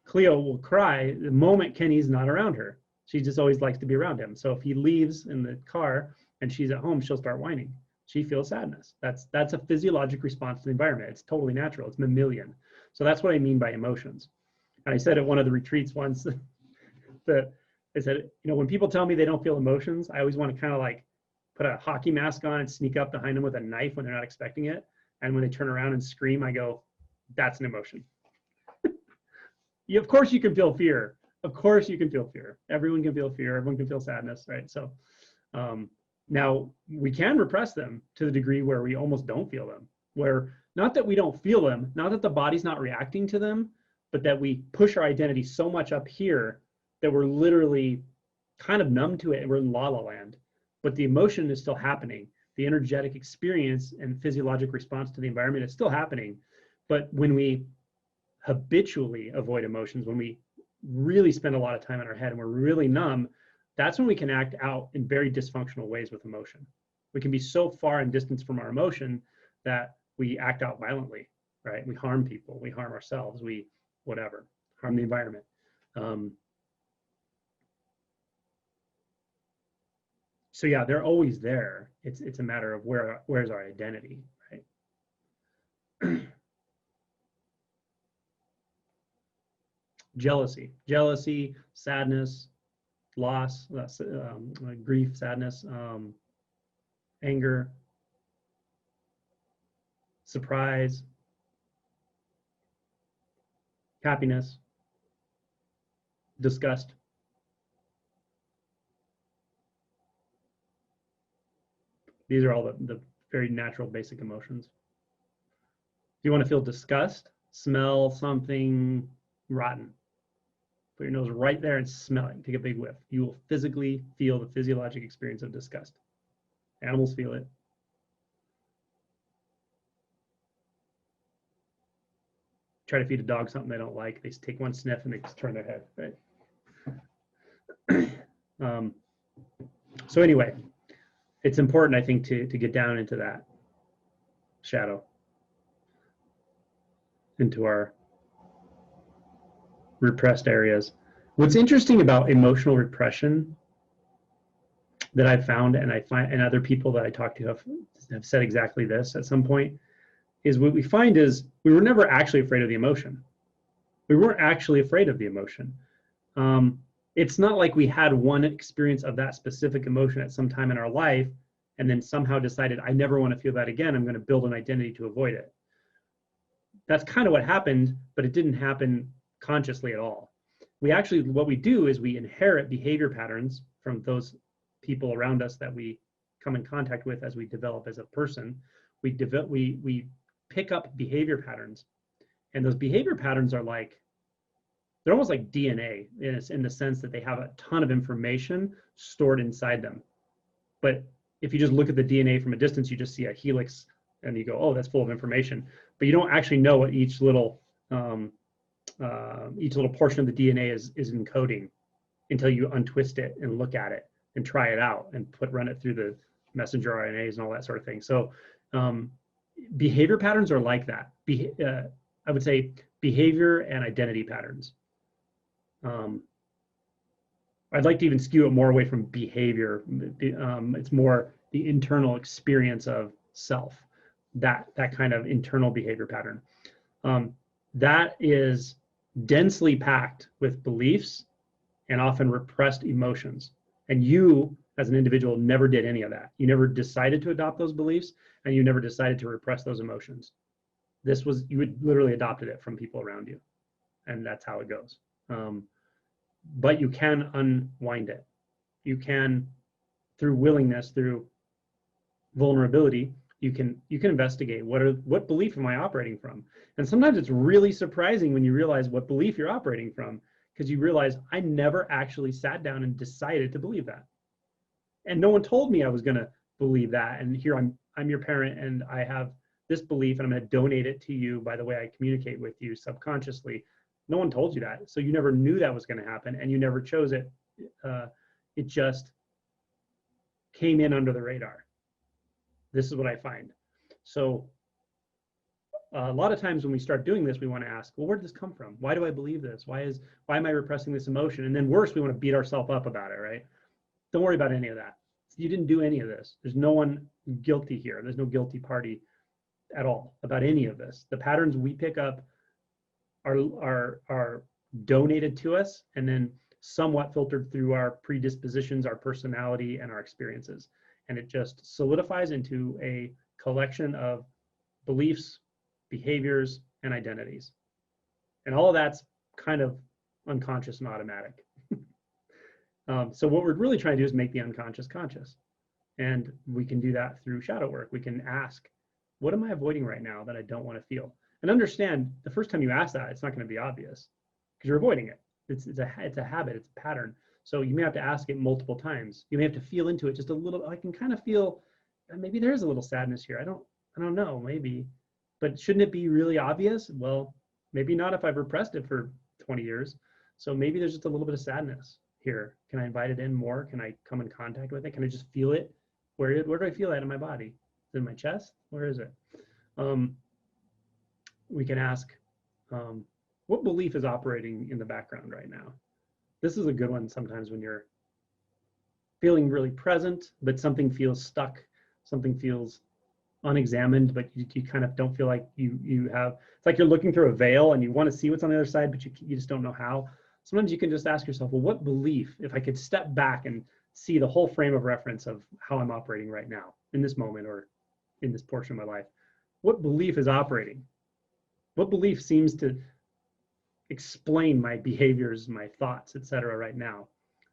A: Cleo will cry the moment Kenny's not around her. She just always likes to be around him. So if he leaves in the car and she's at home, she'll start whining. She feels sadness. That's a physiologic response to the environment. It's totally natural. It's mammalian. So that's what I mean by emotions. And I said at one of the retreats once that I said, when people tell me they don't feel emotions, I always want to kind of like put a hockey mask on and sneak up behind them with a knife when they're not expecting it. And when they turn around and scream, I go, that's an emotion. Of course you can feel fear. Of course you can feel fear. Everyone can feel fear. Everyone can feel sadness, right? So now we can repress them to the degree where we almost don't feel them, where not that we don't feel them, not that the body's not reacting to them, but that we push our identity so much up here that we're literally kind of numb to it and we're in la la land. But the emotion is still happening. The energetic experience and physiologic response to the environment is still happening. But when we habitually avoid emotions, when we really spend a lot of time in our head and we're really numb, that's when we can act out in very dysfunctional ways with emotion. We can be so far in distance from our emotion that we act out violently, right? We harm people, we harm ourselves, we whatever, harm the environment. So yeah, they're always there. It's a matter of where's our identity, right? Jealousy, sadness, loss, grief, sadness, anger, surprise, happiness, disgust. These are all the very natural basic emotions. If you want to feel disgust, smell something rotten. Put your nose right there and smell it. Take a big whiff. You will physically feel the physiologic experience of disgust. Animals feel it. Try to feed a dog something they don't like. They take one sniff and they just turn their head, right? So anyway, it's important, I think, to get down into that shadow, into our repressed areas. What's interesting about emotional repression that I've found, and I find, and other people that I talk to have said exactly this at some point, is what we find is we were never actually afraid of the emotion. We weren't actually afraid of the emotion. It's not like we had one experience of that specific emotion at some time in our life and then somehow decided, I never want to feel that again. I'm going to build an identity to avoid it. That's kind of what happened, but it didn't happen consciously at all. We actually, what we do is we inherit behavior patterns from those people around us that we come in contact with as we develop as a person. We pick up behavior patterns, and those behavior patterns are like, they're almost like DNA in the sense that they have a ton of information stored inside them. But if you just look at the DNA from a distance, you just see a helix and you go, oh, that's full of information. But you don't actually know what each little portion of the DNA is encoding until you untwist it and look at it and try it out and run it through the messenger RNAs and all that sort of thing. So behavior patterns are like that. I would say behavior and identity patterns. I'd like to even skew it more away from behavior. It's more the internal experience of self, that kind of internal behavior pattern. That is densely packed with beliefs and often repressed emotions. And you, as an individual, never did any of that. You never decided to adopt those beliefs, and you never decided to repress those emotions. You had literally adopted it from people around you, and that's how it goes. But you can unwind it. You can, through willingness, through vulnerability, you can investigate what belief am I operating from. And sometimes it's really surprising when you realize what belief you're operating from, because you realize I never actually sat down and decided to believe that, and no one told me I was going to believe that. And here I'm your parent, and I have this belief, and I'm going to donate it to you by the way I communicate with you subconsciously. No one told you that, so you never knew that was going to happen, and you never chose it. It just came in under the radar. This is what I find. So a lot of times when we start doing this, we want to ask, well, where did this come from? Why do I believe this? Why am I repressing this emotion? And then worse, we want to beat ourselves up about it, right? Don't worry about any of that. You didn't do any of this. There's no one guilty here. There's no guilty party at all about any of this. The patterns we pick up are donated to us and then somewhat filtered through our predispositions, our personality, and our experiences. And it just solidifies into a collection of beliefs, behaviors, and identities. And all of that's kind of unconscious and automatic. So what we're really trying to do is make the unconscious conscious. And we can do that through shadow work. We can ask, what am I avoiding right now that I don't want to feel? And understand, the first time you ask that, it's not going to be obvious because you're avoiding it. It's a habit, it's a pattern. So you may have to ask it multiple times. You may have to feel into it just a little. I can kind of feel maybe there is a little sadness here. I don't know, maybe. But shouldn't it be really obvious? Well, maybe not if I've repressed it for 20 years. So maybe there's just a little bit of sadness here. Can I invite it in more? Can I come in contact with it? Can I just feel it? Where do I feel that in my body? Is it in my chest? Where is it? We can ask, what belief is operating in the background right now? This is a good one sometimes when you're feeling really present, but something feels stuck, something feels unexamined, but you kind of don't feel like you have, it's like you're looking through a veil and you want to see what's on the other side, but you just don't know how. Sometimes you can just ask yourself, well, what belief, if I could step back and see the whole frame of reference of how I'm operating right now in this moment or in this portion of my life, what belief is operating? What belief seems to explain my behaviors, my thoughts, etc. right now?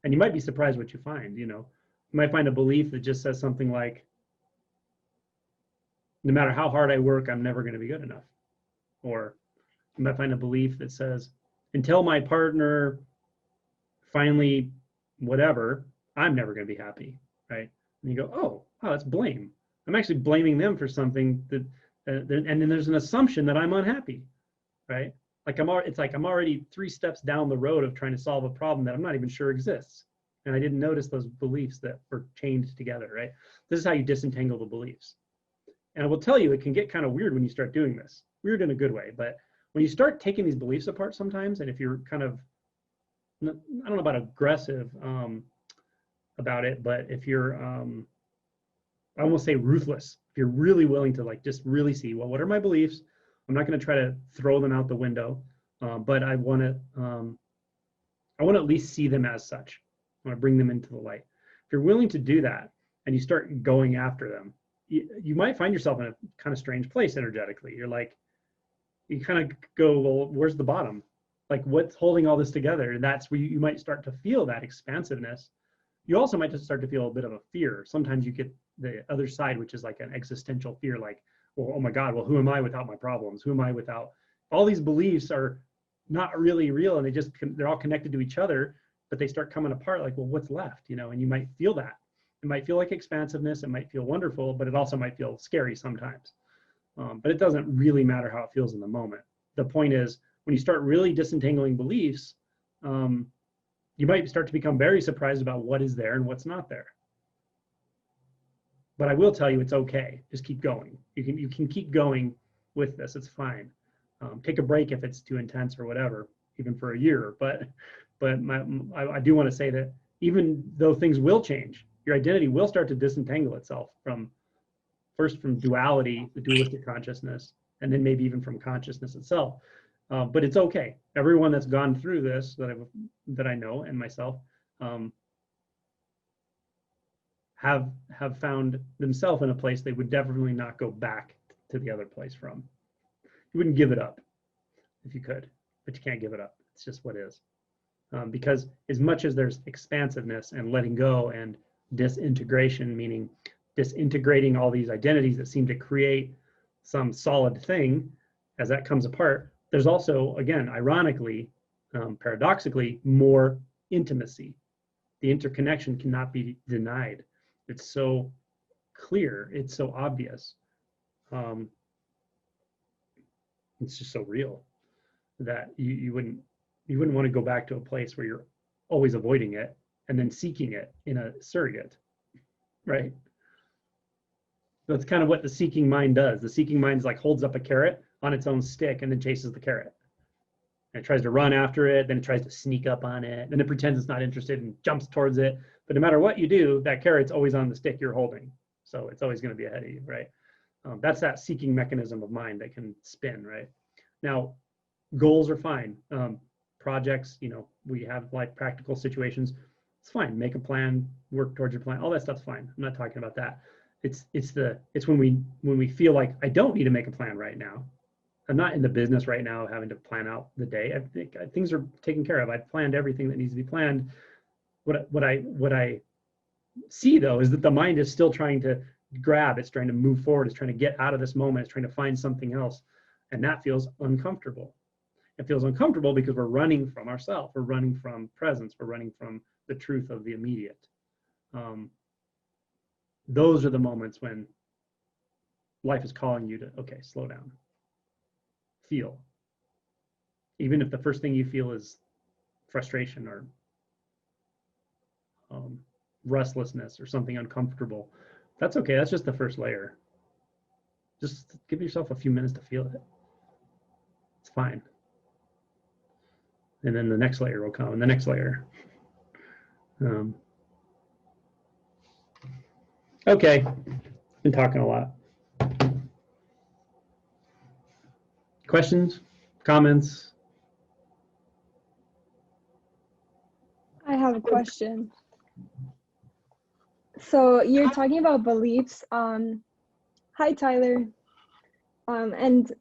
A: And you might be surprised what you find. You might find a belief that just says something like, no matter how hard I work, I'm never going to be good enough. Or you might find a belief that says, until my partner finally whatever, I'm never going to be happy, right? And you go, oh, that's blame. I'm actually blaming them for something that, and then there's an assumption that I'm unhappy, right? Like it's like I'm already 3 steps down the road of trying to solve a problem that I'm not even sure exists. and I didn't notice those beliefs that were chained together, right? This is how you disentangle the beliefs. And I will tell you, it can get kind of weird when you start doing this. Weird in a good way, but when you start taking these beliefs apart sometimes, and if you're kind of, I don't know about aggressive about it, but if you're, I almost say ruthless, if you're really willing to like just really see, well, what are my beliefs? I'm not going to try to throw them out the window, but I want to at least see them as such. I want to bring them into the light. If you're willing to do that and you start going after them, you might find yourself in a kind of strange place energetically. You're like, you kind of go, well, where's the bottom? Like, what's holding all this together? And that's where you might start to feel that expansiveness. You also might just start to feel a bit of a fear. Sometimes you get the other side, which is like an existential fear, like, well, oh my God, well, who am I without my problems? Who am I without? All these beliefs are not really real, and they're all connected to each other, but they start coming apart. Like, well, what's left? You know, and you might feel that. It might feel like expansiveness. It might feel wonderful, but it also might feel scary sometimes. But it doesn't really matter how it feels in the moment. The point is, when you start really disentangling beliefs, you might start to become very surprised about what is there and what's not there. But I will tell you, it's okay. Just keep going. You can keep going with this. It's fine. Take a break if it's too intense or whatever, even for a year. But I do want to say that even though things will change, your identity will start to disentangle itself first from duality, the dualistic consciousness, and then maybe even from consciousness itself. But it's okay. Everyone that's gone through this that I know, and myself, have found themselves in a place they would definitely not go back to the other place from. You wouldn't give it up if you could, but you can't give it up. It's just what is. Because as much as there's expansiveness and letting go and disintegration, meaning disintegrating all these identities that seem to create some solid thing, as that comes apart, there's also, again, ironically, paradoxically, more intimacy. The interconnection cannot be denied. It's so clear, it's so obvious. It's just so real that you wouldn't want to go back to a place where you're always avoiding it and then seeking it in a surrogate, right? That's kind of what the seeking mind does. The seeking mind is like holds up a carrot on its own stick and then chases the carrot. And it tries to run after it, then it tries to sneak up on it, then it pretends it's not interested and jumps towards it. But no matter what you do, that carrot's always on the stick you're holding. So it's always going to be ahead of you, right? That's that seeking mechanism of mind that can spin, right? Now, goals are fine. Projects, we have like practical situations. It's fine. Make a plan, work towards your plan. All that stuff's fine. I'm not talking about that. It's when we feel like I don't need to make a plan right now. I'm not in the business right now of having to plan out the day. I think things are taken care of. I've planned everything that needs to be planned. What I see though is that the mind is still trying to grab. It's trying to move forward. It's trying to get out of this moment. It's trying to find something else, and that feels uncomfortable. It feels uncomfortable because we're running from ourselves. We're running from presence. We're running from the truth of the immediate. Those are the moments when life is calling you to, okay, slow down. Feel. Even if the first thing you feel is frustration or restlessness or something uncomfortable, that's okay. That's just the first layer. Just give yourself a few minutes to feel it. It's fine. And then the next layer will come, and the next layer. Okay, been talking a lot. Questions, comments?
C: I have a question. So you're talking about beliefs. Hi, Tyler. And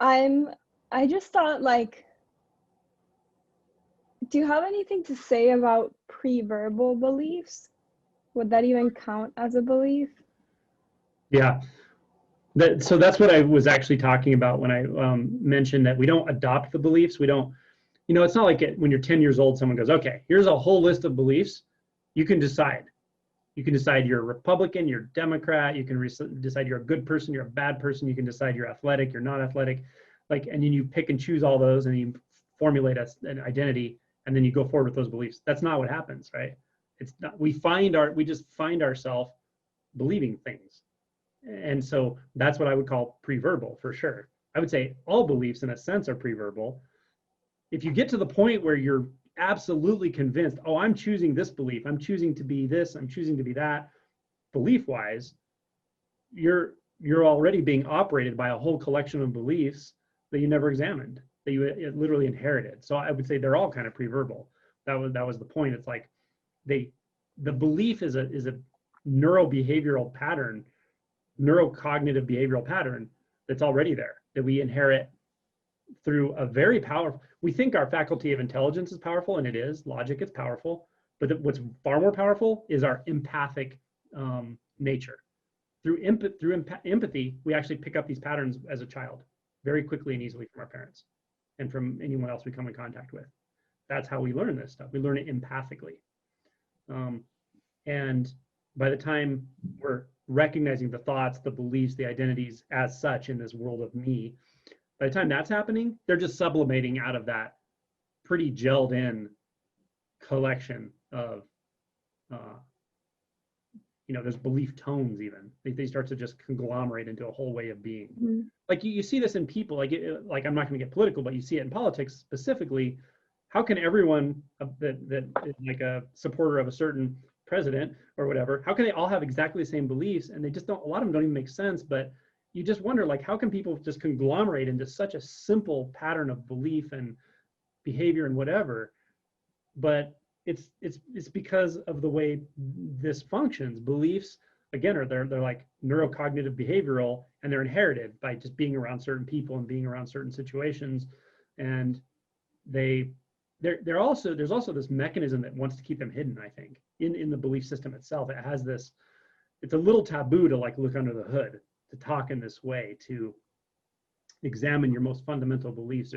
C: I just thought, like, do you have anything to say about pre-verbal beliefs? Would that even count as a belief?
A: Yeah. So that's what I was actually talking about when I mentioned that we don't adopt the beliefs. We don't, it's not like when you're 10 years old, someone goes, okay, here's a whole list of beliefs. You can decide. You can decide you're a Republican, you're a Democrat. You can decide you're a good person, you're a bad person. You can decide you're athletic, you're not athletic. And then you pick and choose all those and you formulate an identity and then you go forward with those beliefs. That's not what happens, right? It's not, we just find ourselves believing things. And so that's what I would call pre-verbal for sure. I would say all beliefs in a sense are pre-verbal. If you get to the point where you're absolutely convinced, oh, I'm choosing this belief, I'm choosing to be this, I'm choosing to be that, belief-wise, you're already being operated by a whole collection of beliefs that you never examined, that you literally inherited. So I would say they're all kind of pre-verbal. That was the point. It's like the belief is a neurobehavioral pattern, neurocognitive behavioral pattern that's already there, that we inherit through a very powerful, we think our faculty of intelligence is powerful, and it is, logic is powerful, but what's far more powerful is our empathic nature. Through empathy, we actually pick up these patterns as a child very quickly and easily from our parents and from anyone else we come in contact with. That's how we learn this stuff. We learn it empathically. And by the time we're recognizing the thoughts, the beliefs, the identities as such in this world of me, by the time that's happening, they're just sublimating out of that pretty gelled in collection of, there's belief tones even. They start to just conglomerate into a whole way of being. Mm-hmm. Like you see this in people, like I'm not going to get political, but you see it in politics specifically. How can everyone that is like a supporter of a certain president or whatever, how can they all have exactly the same beliefs? And they just don't, a lot of them don't even make sense, but you just wonder, like, how can people just conglomerate into such a simple pattern of belief and behavior and whatever? But it's because of the way this functions. Beliefs, again, they're like neurocognitive behavioral, and they're inherited by just being around certain people and being around certain situations. And there's also this mechanism that wants to keep them hidden, I think, in the belief system itself. It has this, it's a little taboo to like look under the hood, to talk in this way, to examine your most fundamental beliefs.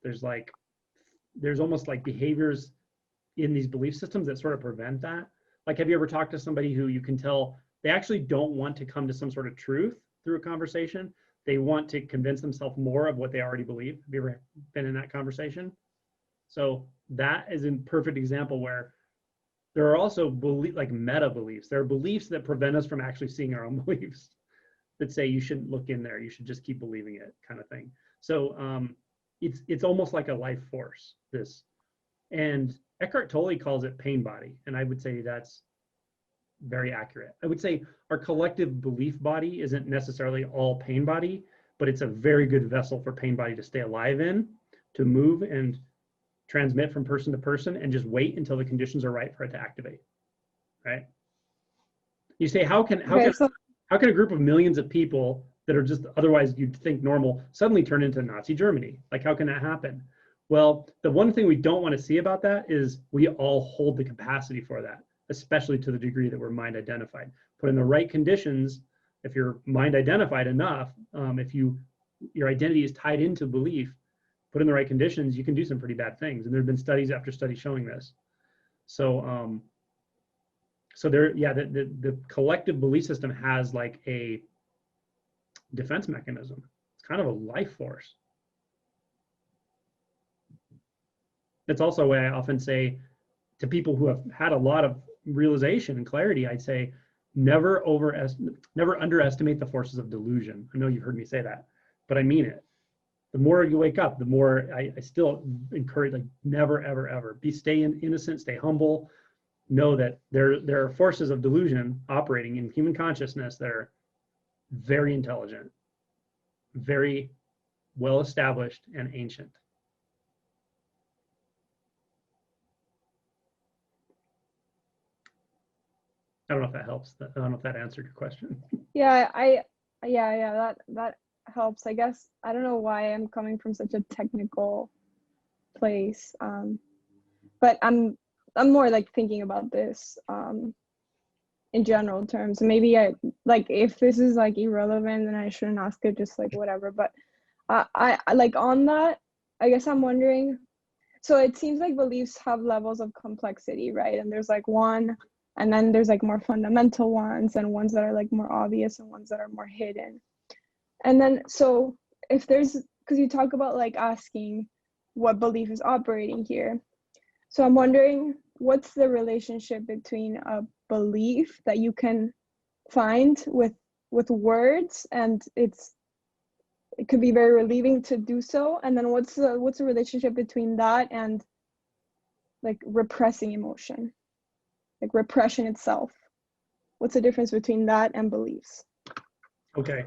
A: There's almost like behaviors in these belief systems that sort of prevent that. Like, have you ever talked to somebody who you can tell they actually don't want to come to some sort of truth through a conversation? They want to convince themselves more of what they already believe. Have you ever been in that conversation? So that is a perfect example where there are also like meta beliefs. There are beliefs that prevent us from actually seeing our own beliefs, that say you shouldn't look in there, you should just keep believing it, kind of thing. So it's almost like a life force, this. And Eckhart Tolle calls it pain body, and I would say that's very accurate. I would say our collective belief body isn't necessarily all pain body, but it's a very good vessel for pain body to stay alive in, to move and transmit from person to person, and just wait until the conditions are right for it to activate, right? You say, how can a group of millions of people that are just otherwise you'd think normal suddenly turn into Nazi Germany? Like, how can that happen? Well, the one thing we don't want to see about that is we all hold the capacity for that, especially to the degree that we're mind identified. Put in the right conditions, if you're mind identified enough, if your identity is tied into belief, put in the right conditions, you can do some pretty bad things. And there have been studies after studies showing this. So, the collective belief system has like a defense mechanism. It's kind of a life force. That's also why I often say to people who have had a lot of realization and clarity, I'd say never underestimate the forces of delusion. I know you've heard me say that, but I mean it. The more you wake up, the more I still encourage, like, never, ever, ever stay innocent, stay humble. Know that there are forces of delusion operating in human consciousness that are very intelligent, very well established, and ancient. I don't know if that helps. I don't know if that answered your question.
C: Yeah, that helps. I guess I don't know why I'm coming from such a technical place, but I'm more like thinking about this in general terms. Maybe I like, if this is like irrelevant, then I shouldn't ask it, just like whatever. But I like on that, I guess I'm wondering, so it seems like beliefs have levels of complexity, right? And there's like one, and then there's like more fundamental ones, and ones that are like more obvious, and ones that are more hidden. And then, so if there's, because you talk about like asking what belief is operating here. So I'm wondering, what's the relationship between a belief that you can find with words, and it could be very relieving to do so, and then what's the relationship between that and like repressing emotion, like repression itself? What's the difference between that and beliefs?
A: Okay.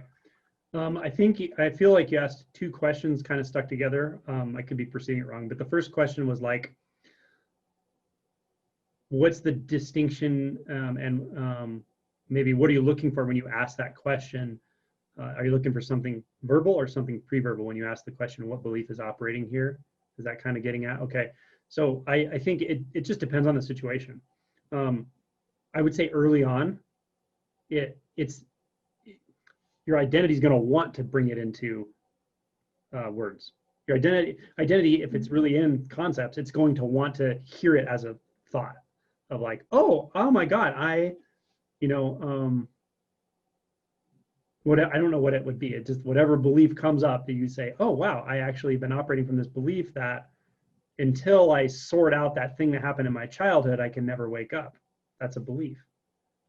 A: I feel like you asked two questions kind of stuck together. I could be perceiving it wrong, but the first question was like, what's the distinction, and maybe what are you looking for when you ask that question? Are you looking for something verbal or something pre-verbal when you ask the question, what belief is operating here? Is that kind of getting at? Okay. So I think it just depends on the situation. I would say early on, it's your identity is going to want to bring it into words. Your identity, if it's really in concepts, it's going to want to hear it as a thought of like, oh my God, I don't know what it would be. It just, whatever belief comes up that you say, oh wow, I actually been operating from this belief that until I sort out that thing that happened in my childhood, I can never wake up. That's a belief.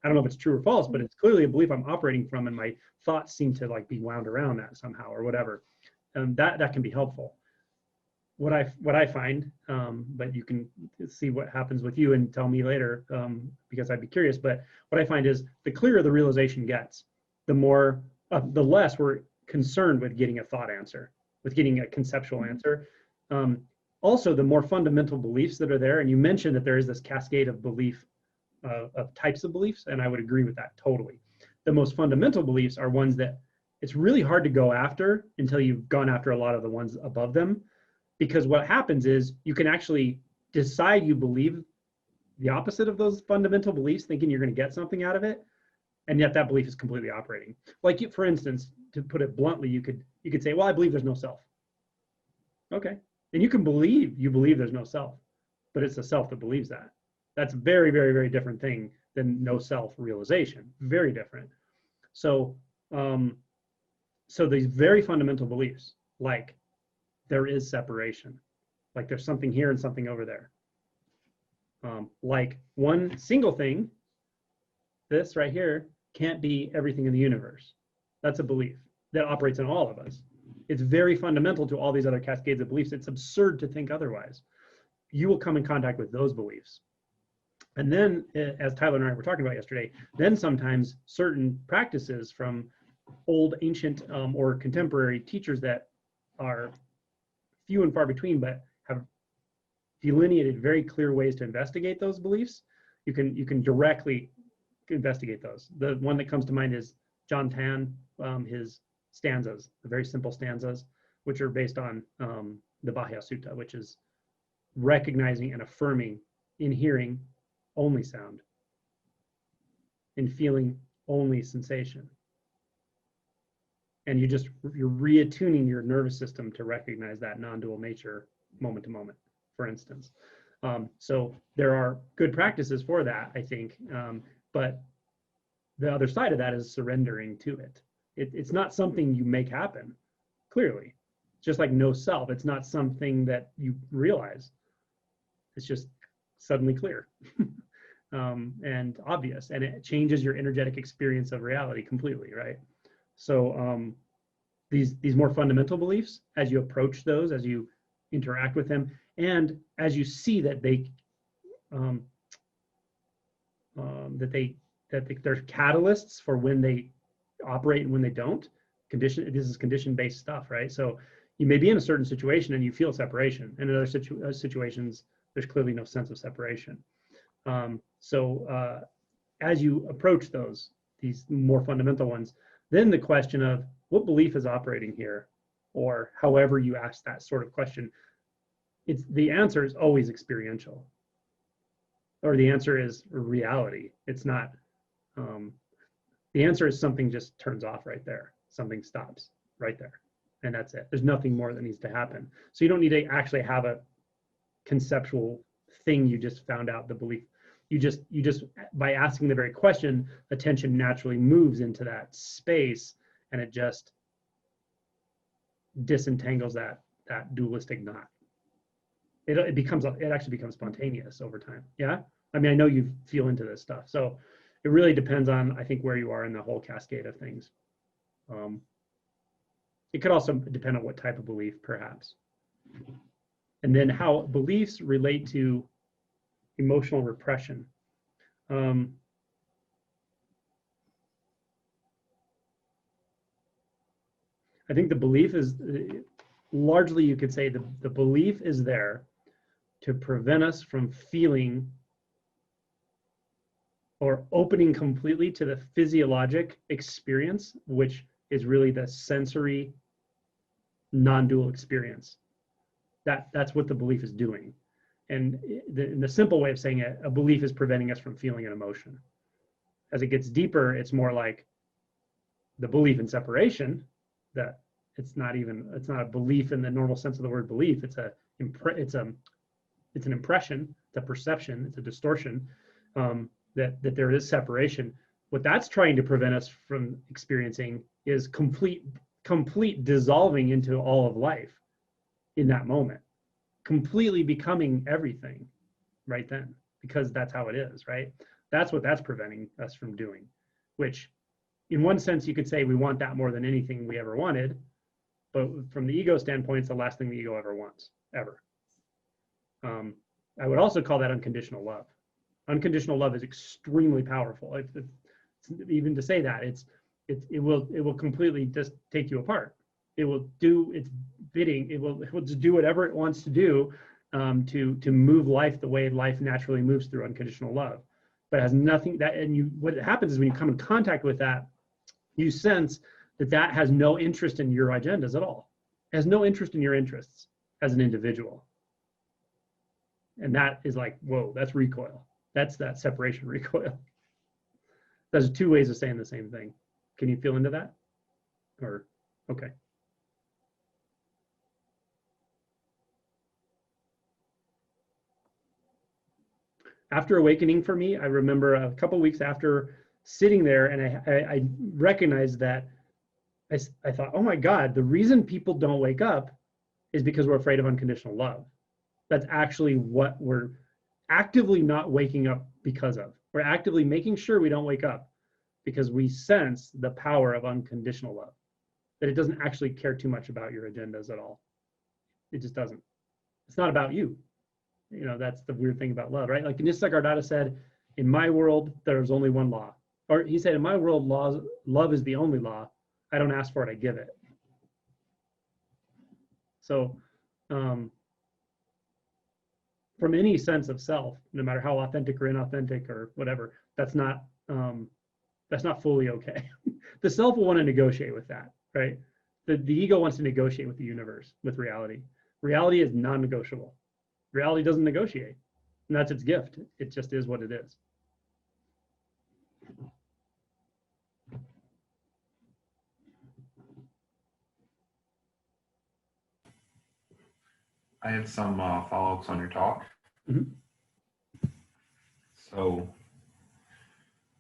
A: I don't know if it's true or false, but it's clearly a belief I'm operating from, and my thoughts seem to like be wound around that somehow or whatever. That can be helpful. What I find, but you can see what happens with you and tell me later, because I'd be curious. But what I find is the clearer the realization gets, the less we're concerned with getting a thought answer, with getting a conceptual answer. Also, the more fundamental beliefs that are there, and you mentioned that there is this cascade of belief, of types of beliefs, and I would agree with that totally. The most fundamental beliefs are ones that it's really hard to go after until you've gone after a lot of the ones above them, because what happens is you can actually decide you believe the opposite of those fundamental beliefs, thinking you're going to get something out of it, and yet that belief is completely operating. Like, for instance, to put it bluntly, you could say, well, I believe there's no self. Okay, and you believe there's no self, but it's the self that believes that. That's a very, very, very different thing than no self-realization. Very different. So, so these very fundamental beliefs, like there is separation, like there's something here and something over there. Like one single thing, this right here, can't be everything in the universe. That's a belief that operates in all of us. It's very fundamental to all these other cascades of beliefs. It's absurd to think otherwise. You will come in contact with those beliefs. And then, as Tyler and I were talking about yesterday, then sometimes certain practices from old, ancient, or contemporary teachers that are few and far between, but have delineated very clear ways to investigate those beliefs. You can directly investigate those. The one that comes to mind is John Tan, his stanzas, the very simple stanzas, which are based on the Bahya Sutta, which is recognizing and affirming in hearing only sound, in feeling only sensation. And you're reattuning your nervous system to recognize that non-dual nature moment to moment, for instance. So there are good practices for that, I think, but the other side of that is surrendering to it. It's not something you make happen, clearly. Just like no self, it's not something that you realize. It's just suddenly clear and obvious, and it changes your energetic experience of reality completely, right? So these more fundamental beliefs, as you approach those, as you interact with them, and as you see that they're catalysts for when they operate and when they don't. This is condition-based stuff, right? So you may be in a certain situation and you feel separation, and in other situations there's clearly no sense of separation. As you approach these more fundamental ones, then the question of what belief is operating here, or however you ask that sort of question, the answer is always experiential, or the answer is reality. It's not, the answer is something just turns off right there. Something stops right there, and that's it. There's nothing more that needs to happen. So you don't need to actually have a conceptual thing you just found out the belief. You just by asking the very question, attention naturally moves into that space, and it just disentangles that dualistic knot. it actually becomes spontaneous over time. Yeah. I mean, I know you feel into this stuff. So it really depends on, I think, where you are in the whole cascade of things. It could also depend on what type of belief, perhaps. And then how beliefs relate to emotional repression. I think the belief is, largely you could say the belief is there to prevent us from feeling or opening completely to the physiologic experience, which is really the sensory non-dual experience. That's what the belief is doing. And in the simple way of saying it, a belief is preventing us from feeling an emotion. As it gets deeper, it's more like the belief in separation, that it's not a belief in the normal sense of the word belief. It's an impression, it's a perception, it's a distortion, that there is separation. What that's trying to prevent us from experiencing is complete dissolving into all of life in that moment, completely becoming everything right then, because that's how it is, right? That's what that's preventing us from doing, which in one sense you could say we want that more than anything we ever wanted, but from the ego standpoint, it's the last thing the ego ever wants, ever. I would also call that unconditional love. Unconditional love is extremely powerful. Even to say that, it will completely just take you apart. It will do its bidding. It will just do whatever it wants to do to move life the way life naturally moves through unconditional love. But it has nothing what happens is when you come in contact with that, you sense that has no interest in your agendas at all. It has no interest in your interests as an individual. And that is like, whoa, that's recoil. That's that separation recoil. There's two ways of saying the same thing. Can you feel into that? Or, okay. After awakening for me, I remember a couple weeks after sitting there, and I recognized that I thought, oh my God, the reason people don't wake up is because we're afraid of unconditional love. That's actually what we're actively not waking up because of. We're actively making sure we don't wake up because we sense the power of unconditional love, that it doesn't actually care too much about your agendas at all. It just doesn't. It's not about you. You know, that's the weird thing about love, right? Like Nisargadatta said, in my world, there's only one law. Or he said, in my world, love is the only law. I don't ask for it, I give it. So from any sense of self, no matter how authentic or inauthentic or whatever, that's not fully okay. The self will want to negotiate with that, right? The ego wants to negotiate with the universe, with reality. Reality is non-negotiable. Reality doesn't negotiate, and that's its gift. It just is what it is.
D: I had some follow-ups on your talk.
A: Mm-hmm.
D: So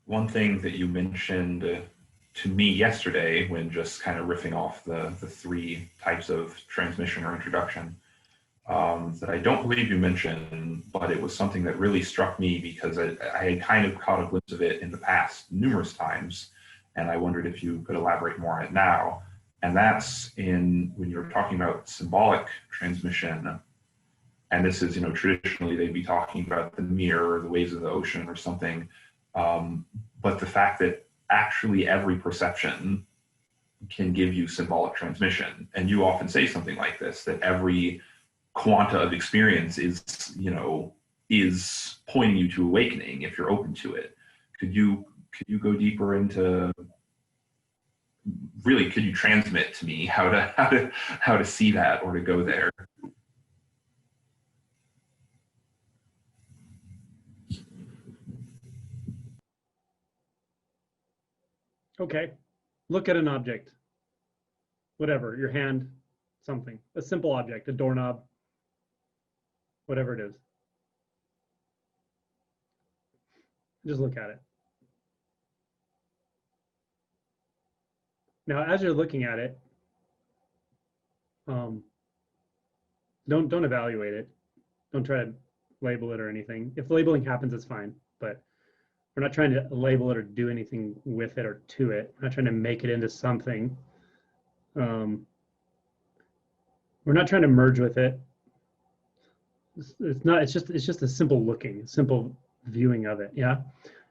D: one thing that you mentioned to me yesterday when just kind of riffing off the three types of transmission or introduction that I don't believe you mentioned, but it was something that really struck me because I had kind of caught a glimpse of it in the past numerous times, and I wondered if you could elaborate more on it now. And that's when you're talking about symbolic transmission. And this is, traditionally they'd be talking about the mirror or the waves of the ocean or something. But the fact that actually every perception can give you symbolic transmission. And you often say something like this, that every quanta of experience is pointing you to awakening if you're open to it. Could you go deeper into, really, could you transmit to me how to see that or to go there?
A: Okay, look at an object, whatever, your hand, something, a simple object, a doorknob, whatever it is. Just look at it. Now, as you're looking at it, don't evaluate it. Don't try to label it or anything. If labeling happens, it's fine, but we're not trying to label it or do anything with it or to it. We're not trying to make it into something. We're not trying to merge with it. It's not, it's just a simple looking, simple viewing of it. Yeah.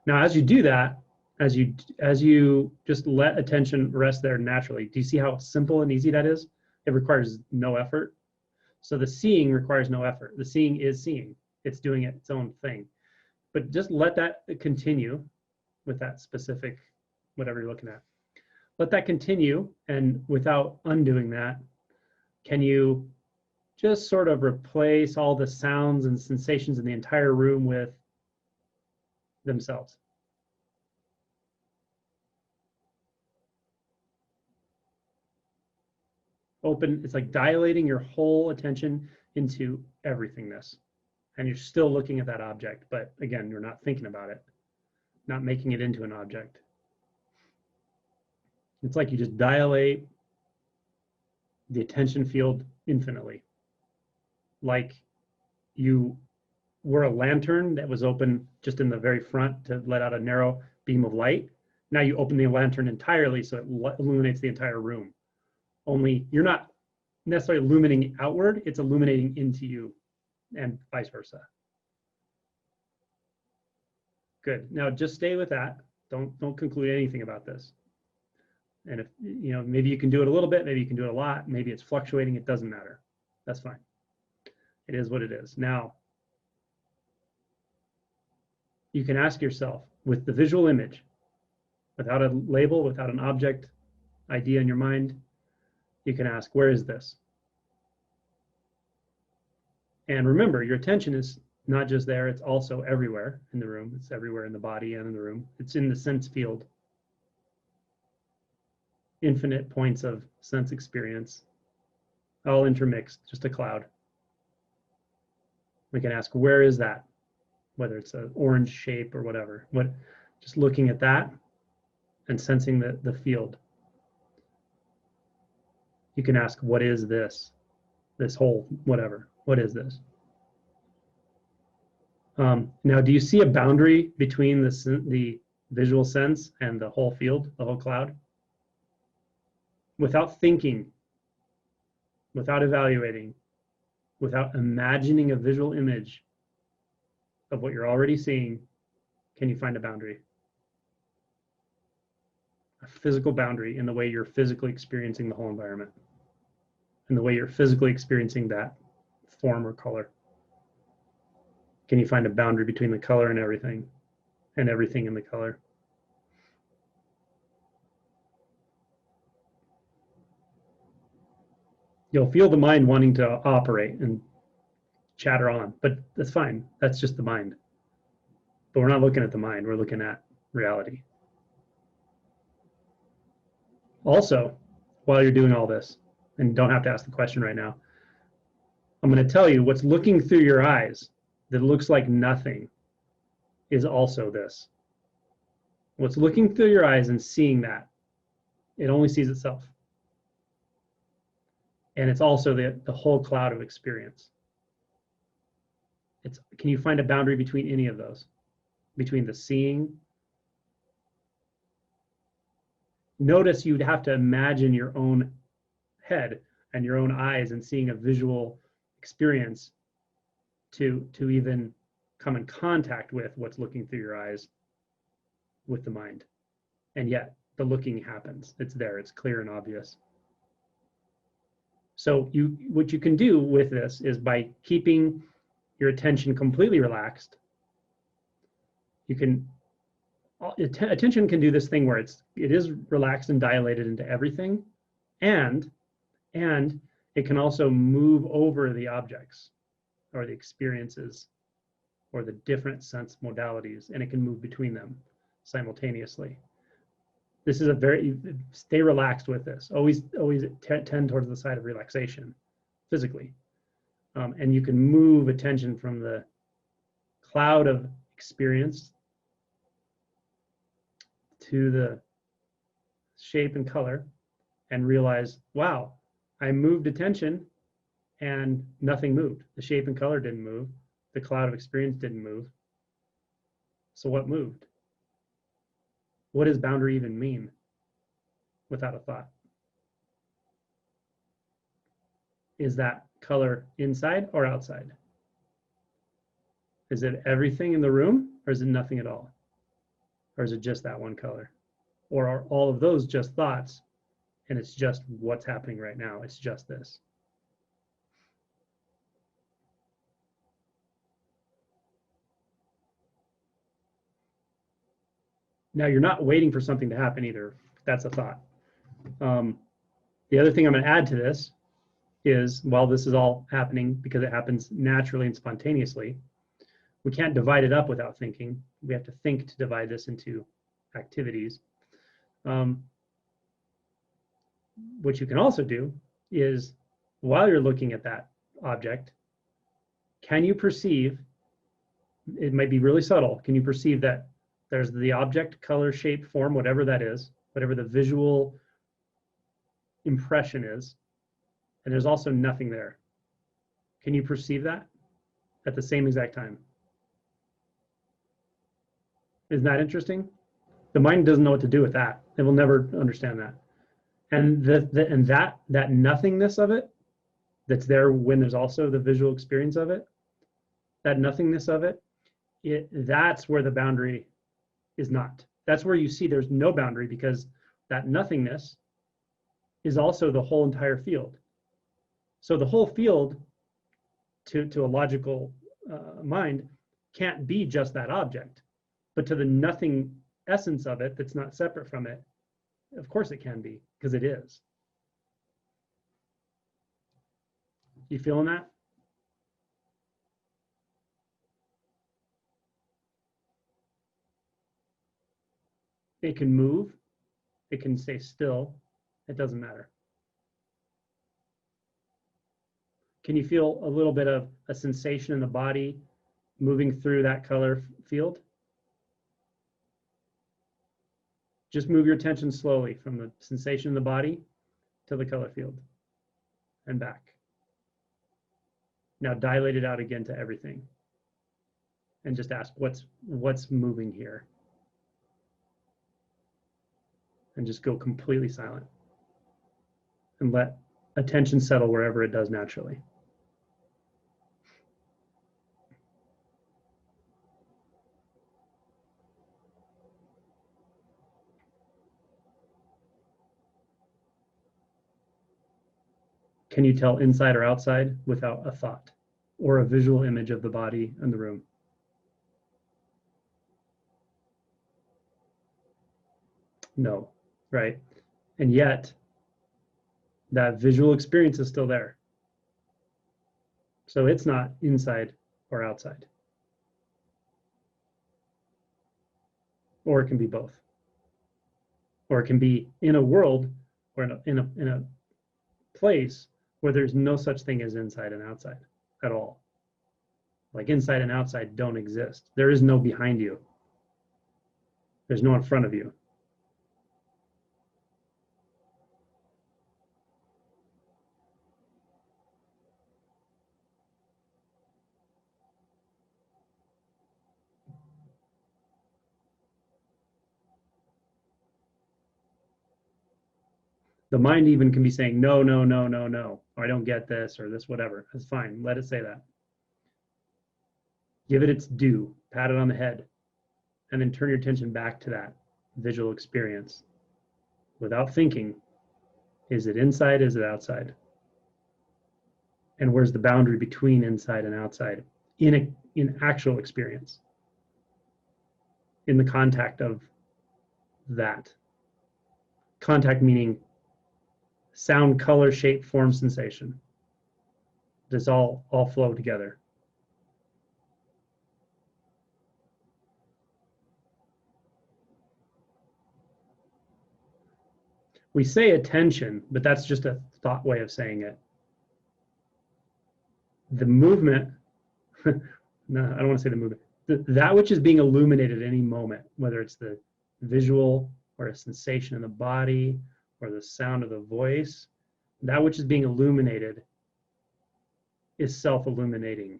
A: Now, as you do that, as you just let attention rest there naturally, do you see how simple and easy that is? It requires no effort. So the seeing requires no effort. The seeing is seeing. It's doing its own thing. But just let that continue with that specific, whatever you're looking at. Let that continue, and without undoing that, can you just sort of replace all the sounds and sensations in the entire room with themselves? Open, it's like dilating your whole attention into everythingness. And you're still looking at that object, but again, you're not thinking about it, not making it into an object. It's like you just dilate the attention field infinitely. Like you were a lantern that was open just in the very front to let out a narrow beam of light. Now you open the lantern entirely so it illuminates the entire room. Only you're not necessarily illuminating outward, it's illuminating into you, and vice versa. Good. Now just stay with that. Don't conclude anything about this. And if, you know, maybe you can do it a little bit, maybe you can do it a lot, maybe it's fluctuating, it doesn't matter. That's fine. It is what it is. Now, you can ask yourself with the visual image, without a label, without an object idea in your mind, you can ask, where is this? And remember, your attention is not just there, it's also everywhere in the room. It's everywhere in the body and in the room. It's in the sense field. Infinite points of sense experience, all intermixed, just a cloud. We can ask, where is that? Whether it's an orange shape or whatever. Just looking at that and sensing the field. You can ask, what is this? This whole whatever. What is this? Now, do you see a boundary between the visual sense and the whole field, the whole cloud? Without thinking, without evaluating, without imagining a visual image of what you're already seeing, can you find a boundary? A physical boundary in the way you're physically experiencing the whole environment, in the way you're physically experiencing that form or color. Can you find a boundary between the color and everything in the color? You'll feel the mind wanting to operate and chatter on, but that's fine. That's just the mind. But we're not looking at the mind, we're looking at reality. Also, while you're doing all this, and you don't have to ask the question right now, I'm going to tell you what's looking through your eyes that looks like nothing is also this. What's looking through your eyes and seeing that, it only sees itself. And it's also the whole cloud of experience. Can you find a boundary between any of those? Between the seeing? Notice you'd have to imagine your own head and your own eyes and seeing a visual experience to even come in contact with what's looking through your eyes with the mind. And yet the looking happens. It's there, it's clear and obvious. So what you can do with this is by keeping your attention completely relaxed, attention can do this thing where it is relaxed and dilated into everything, and it can also move over the objects or the experiences or the different sense modalities, and it can move between them simultaneously. This is stay relaxed with this. Always tend towards the side of relaxation physically. And you can move attention from the cloud of experience to the shape and color and realize, wow, I moved attention and nothing moved. The shape and color didn't move. The cloud of experience didn't move. So what moved? What does boundary even mean without a thought? Is that color inside or outside? Is it everything in the room, or is it nothing at all? Or is it just that one color? Or are all of those just thoughts, and it's just what's happening right now? It's just this. Now, you're not waiting for something to happen either. That's a thought. The other thing I'm going to add to this is, while this is all happening because it happens naturally and spontaneously, we can't divide it up without thinking. We have to think to divide this into activities. What you can also do is, while you're looking at that object, can you perceive, it might be really subtle, can you perceive that there's the object, color, shape, form, whatever that is, whatever the visual impression is, and there's also nothing there. Can you perceive that at the same exact time? Isn't that interesting? The mind doesn't know what to do with that. It will never understand that. And that nothingness of it, that's there when there's also the visual experience of it, that nothingness of it, that's where the boundary is not. That's where you see there's no boundary, because that nothingness is also the whole entire field. So the whole field, to a logical mind, can't be just that object. But to the nothing essence of it that's not separate from it, of course it can be, because it is. You feeling that? It can move, it can stay still, it doesn't matter. Can you feel a little bit of a sensation in the body moving through that color field? Just move your attention slowly from the sensation in the body to the color field and back. Now dilate it out again to everything. And just ask, what's moving here? And just go completely silent. And let attention settle wherever it does naturally. Can you tell inside or outside without a thought or a visual image of the body and the room? No, right? And yet, that visual experience is still there. So it's not inside or outside. Or it can be both. Or it can be in a world or in a place where there's no such thing as inside and outside at all. Like inside and outside don't exist. There is no behind you. There's no in front of you. The mind even can be saying, no, no, no, no, no, or I don't get this, or this, whatever. That's fine. Let it say that. Give it its due, pat it on the head, and then turn your attention back to that visual experience. Without thinking, is it inside, is it outside? And where's the boundary between inside and outside in actual experience? In the contact of that. Contact meaning sound, color, shape, form, sensation. Does all flow together. We say attention, but that's just a thought way of saying it. The movement, no, I don't want to say the movement. That which is being illuminated at any moment, whether it's the visual or a sensation in the body or the sound of the voice, that which is being illuminated is self-illuminating.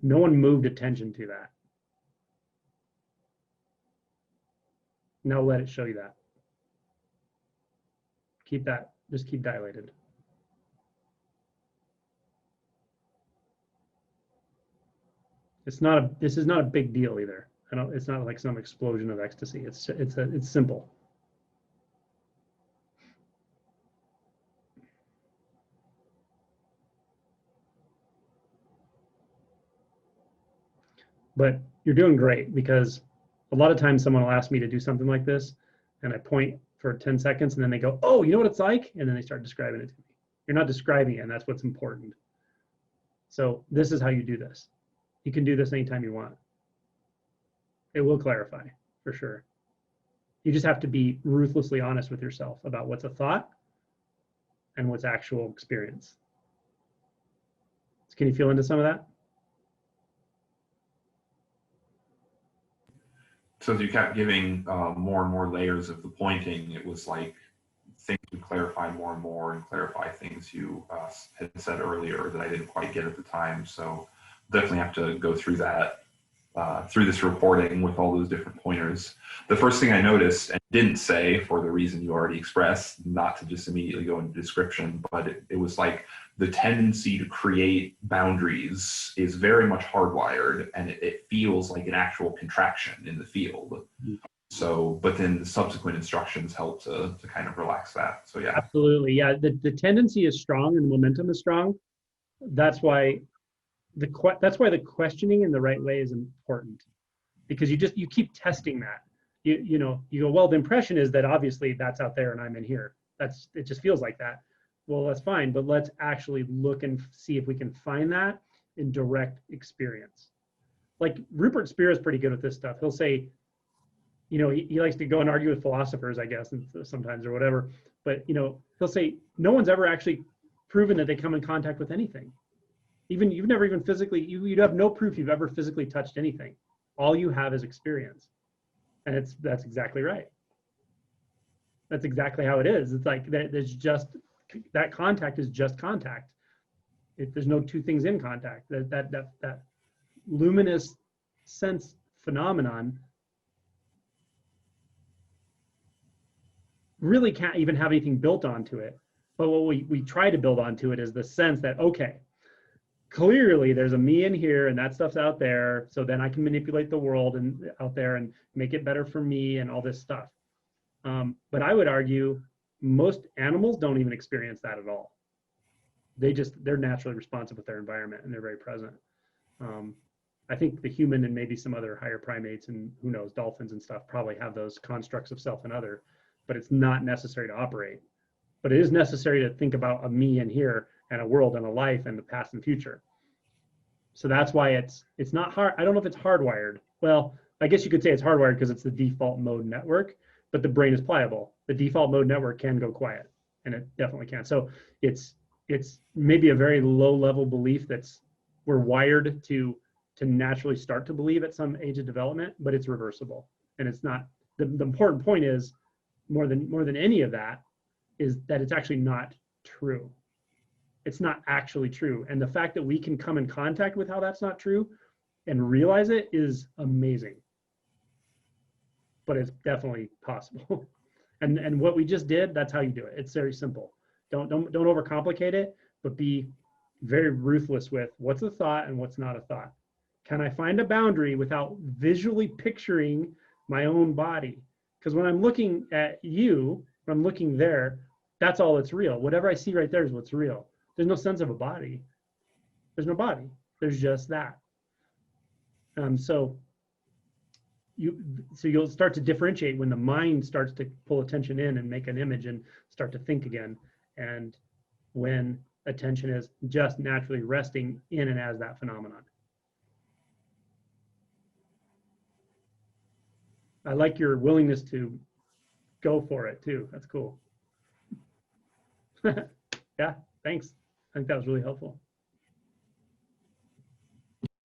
A: No one moved attention to that. Now let it show you that. Keep that, just keep dilated. This is not a big deal either. It's not like some explosion of ecstasy. It's simple. But you're doing great, because a lot of times someone will ask me to do something like this and I point for 10 seconds and then they go, oh, you know what it's like? And then they start describing it to me. You're not describing it, and that's what's important. So this is how you do this. You can do this anytime you want. It will clarify, for sure. You just have to be ruthlessly honest with yourself about what's a thought and what's actual experience. Can you feel into some of that?
D: So as you kept giving more and more layers of the pointing, it was like things would clarify more and more, and clarify things you had said earlier that I didn't quite get at the time. So definitely have to go through that, through this reporting with all those different pointers. The first thing I noticed, and didn't say for the reason you already expressed, not to just immediately go into description, but it was like the tendency to create boundaries is very much hardwired, and it feels like an actual contraction in the field. So, but then the subsequent instructions help to kind of relax that. So yeah.
A: Absolutely, yeah. The tendency is strong and the momentum is strong. That's why the questioning in the right way is important, because you keep testing that. You go, well, the impression is that obviously that's out there and I'm in here. It just feels like that. Well, that's fine, but let's actually look and see if we can find that in direct experience. Like Rupert Spear is pretty good with this stuff. He'll say, he likes to go and argue with philosophers, I guess, and sometimes or whatever. But he'll say no one's ever actually proven that they come in contact with anything. Even you've never even physically, you have no proof you've ever physically touched anything. All you have is experience, and that's exactly right. That's exactly how it is. It's like that contact is just contact. There's no two things in contact. That luminous sense phenomenon really can't even have anything built onto it. But what we try to build onto it is the sense that, okay, clearly there's a me in here and that stuff's out there, so then I can manipulate the world and out there and make it better for me and all this stuff. But I would argue most animals don't even experience that at all. They're naturally responsive with their environment and they're very present. I think the human and maybe some other higher primates and who knows, dolphins and stuff probably have those constructs of self and other, but it's not necessary to operate. But it is necessary to think about a me in here and a world and a life and the past and future. So that's why it's not hard. I don't know if it's hardwired. Well, I guess you could say it's hardwired because it's the default mode network, but the brain is pliable. The default mode network can go quiet, and it definitely can. So it's maybe a very low level belief we're wired to naturally start to believe at some age of development, but it's reversible. And it's not, the important point is more than any of that is that it's actually not true. It's not actually true. And the fact that we can come in contact with how that's not true and realize it is amazing. But it's definitely possible. And what we just did, that's how you do it. It's very simple. Don't overcomplicate it, but be very ruthless with what's a thought and what's not a thought. Can I find a boundary without visually picturing my own body? Because when I'm looking at you, when I'm looking there, that's all that's real. Whatever I see right there is what's real. There's no sense of a body. There's no body. There's just that. So you'll start to differentiate when the mind starts to pull attention in and make an image and start to think again, and when attention is just naturally resting in and as that phenomenon. I like your willingness to go for it too. That's cool. Yeah, thanks. I think that was really helpful.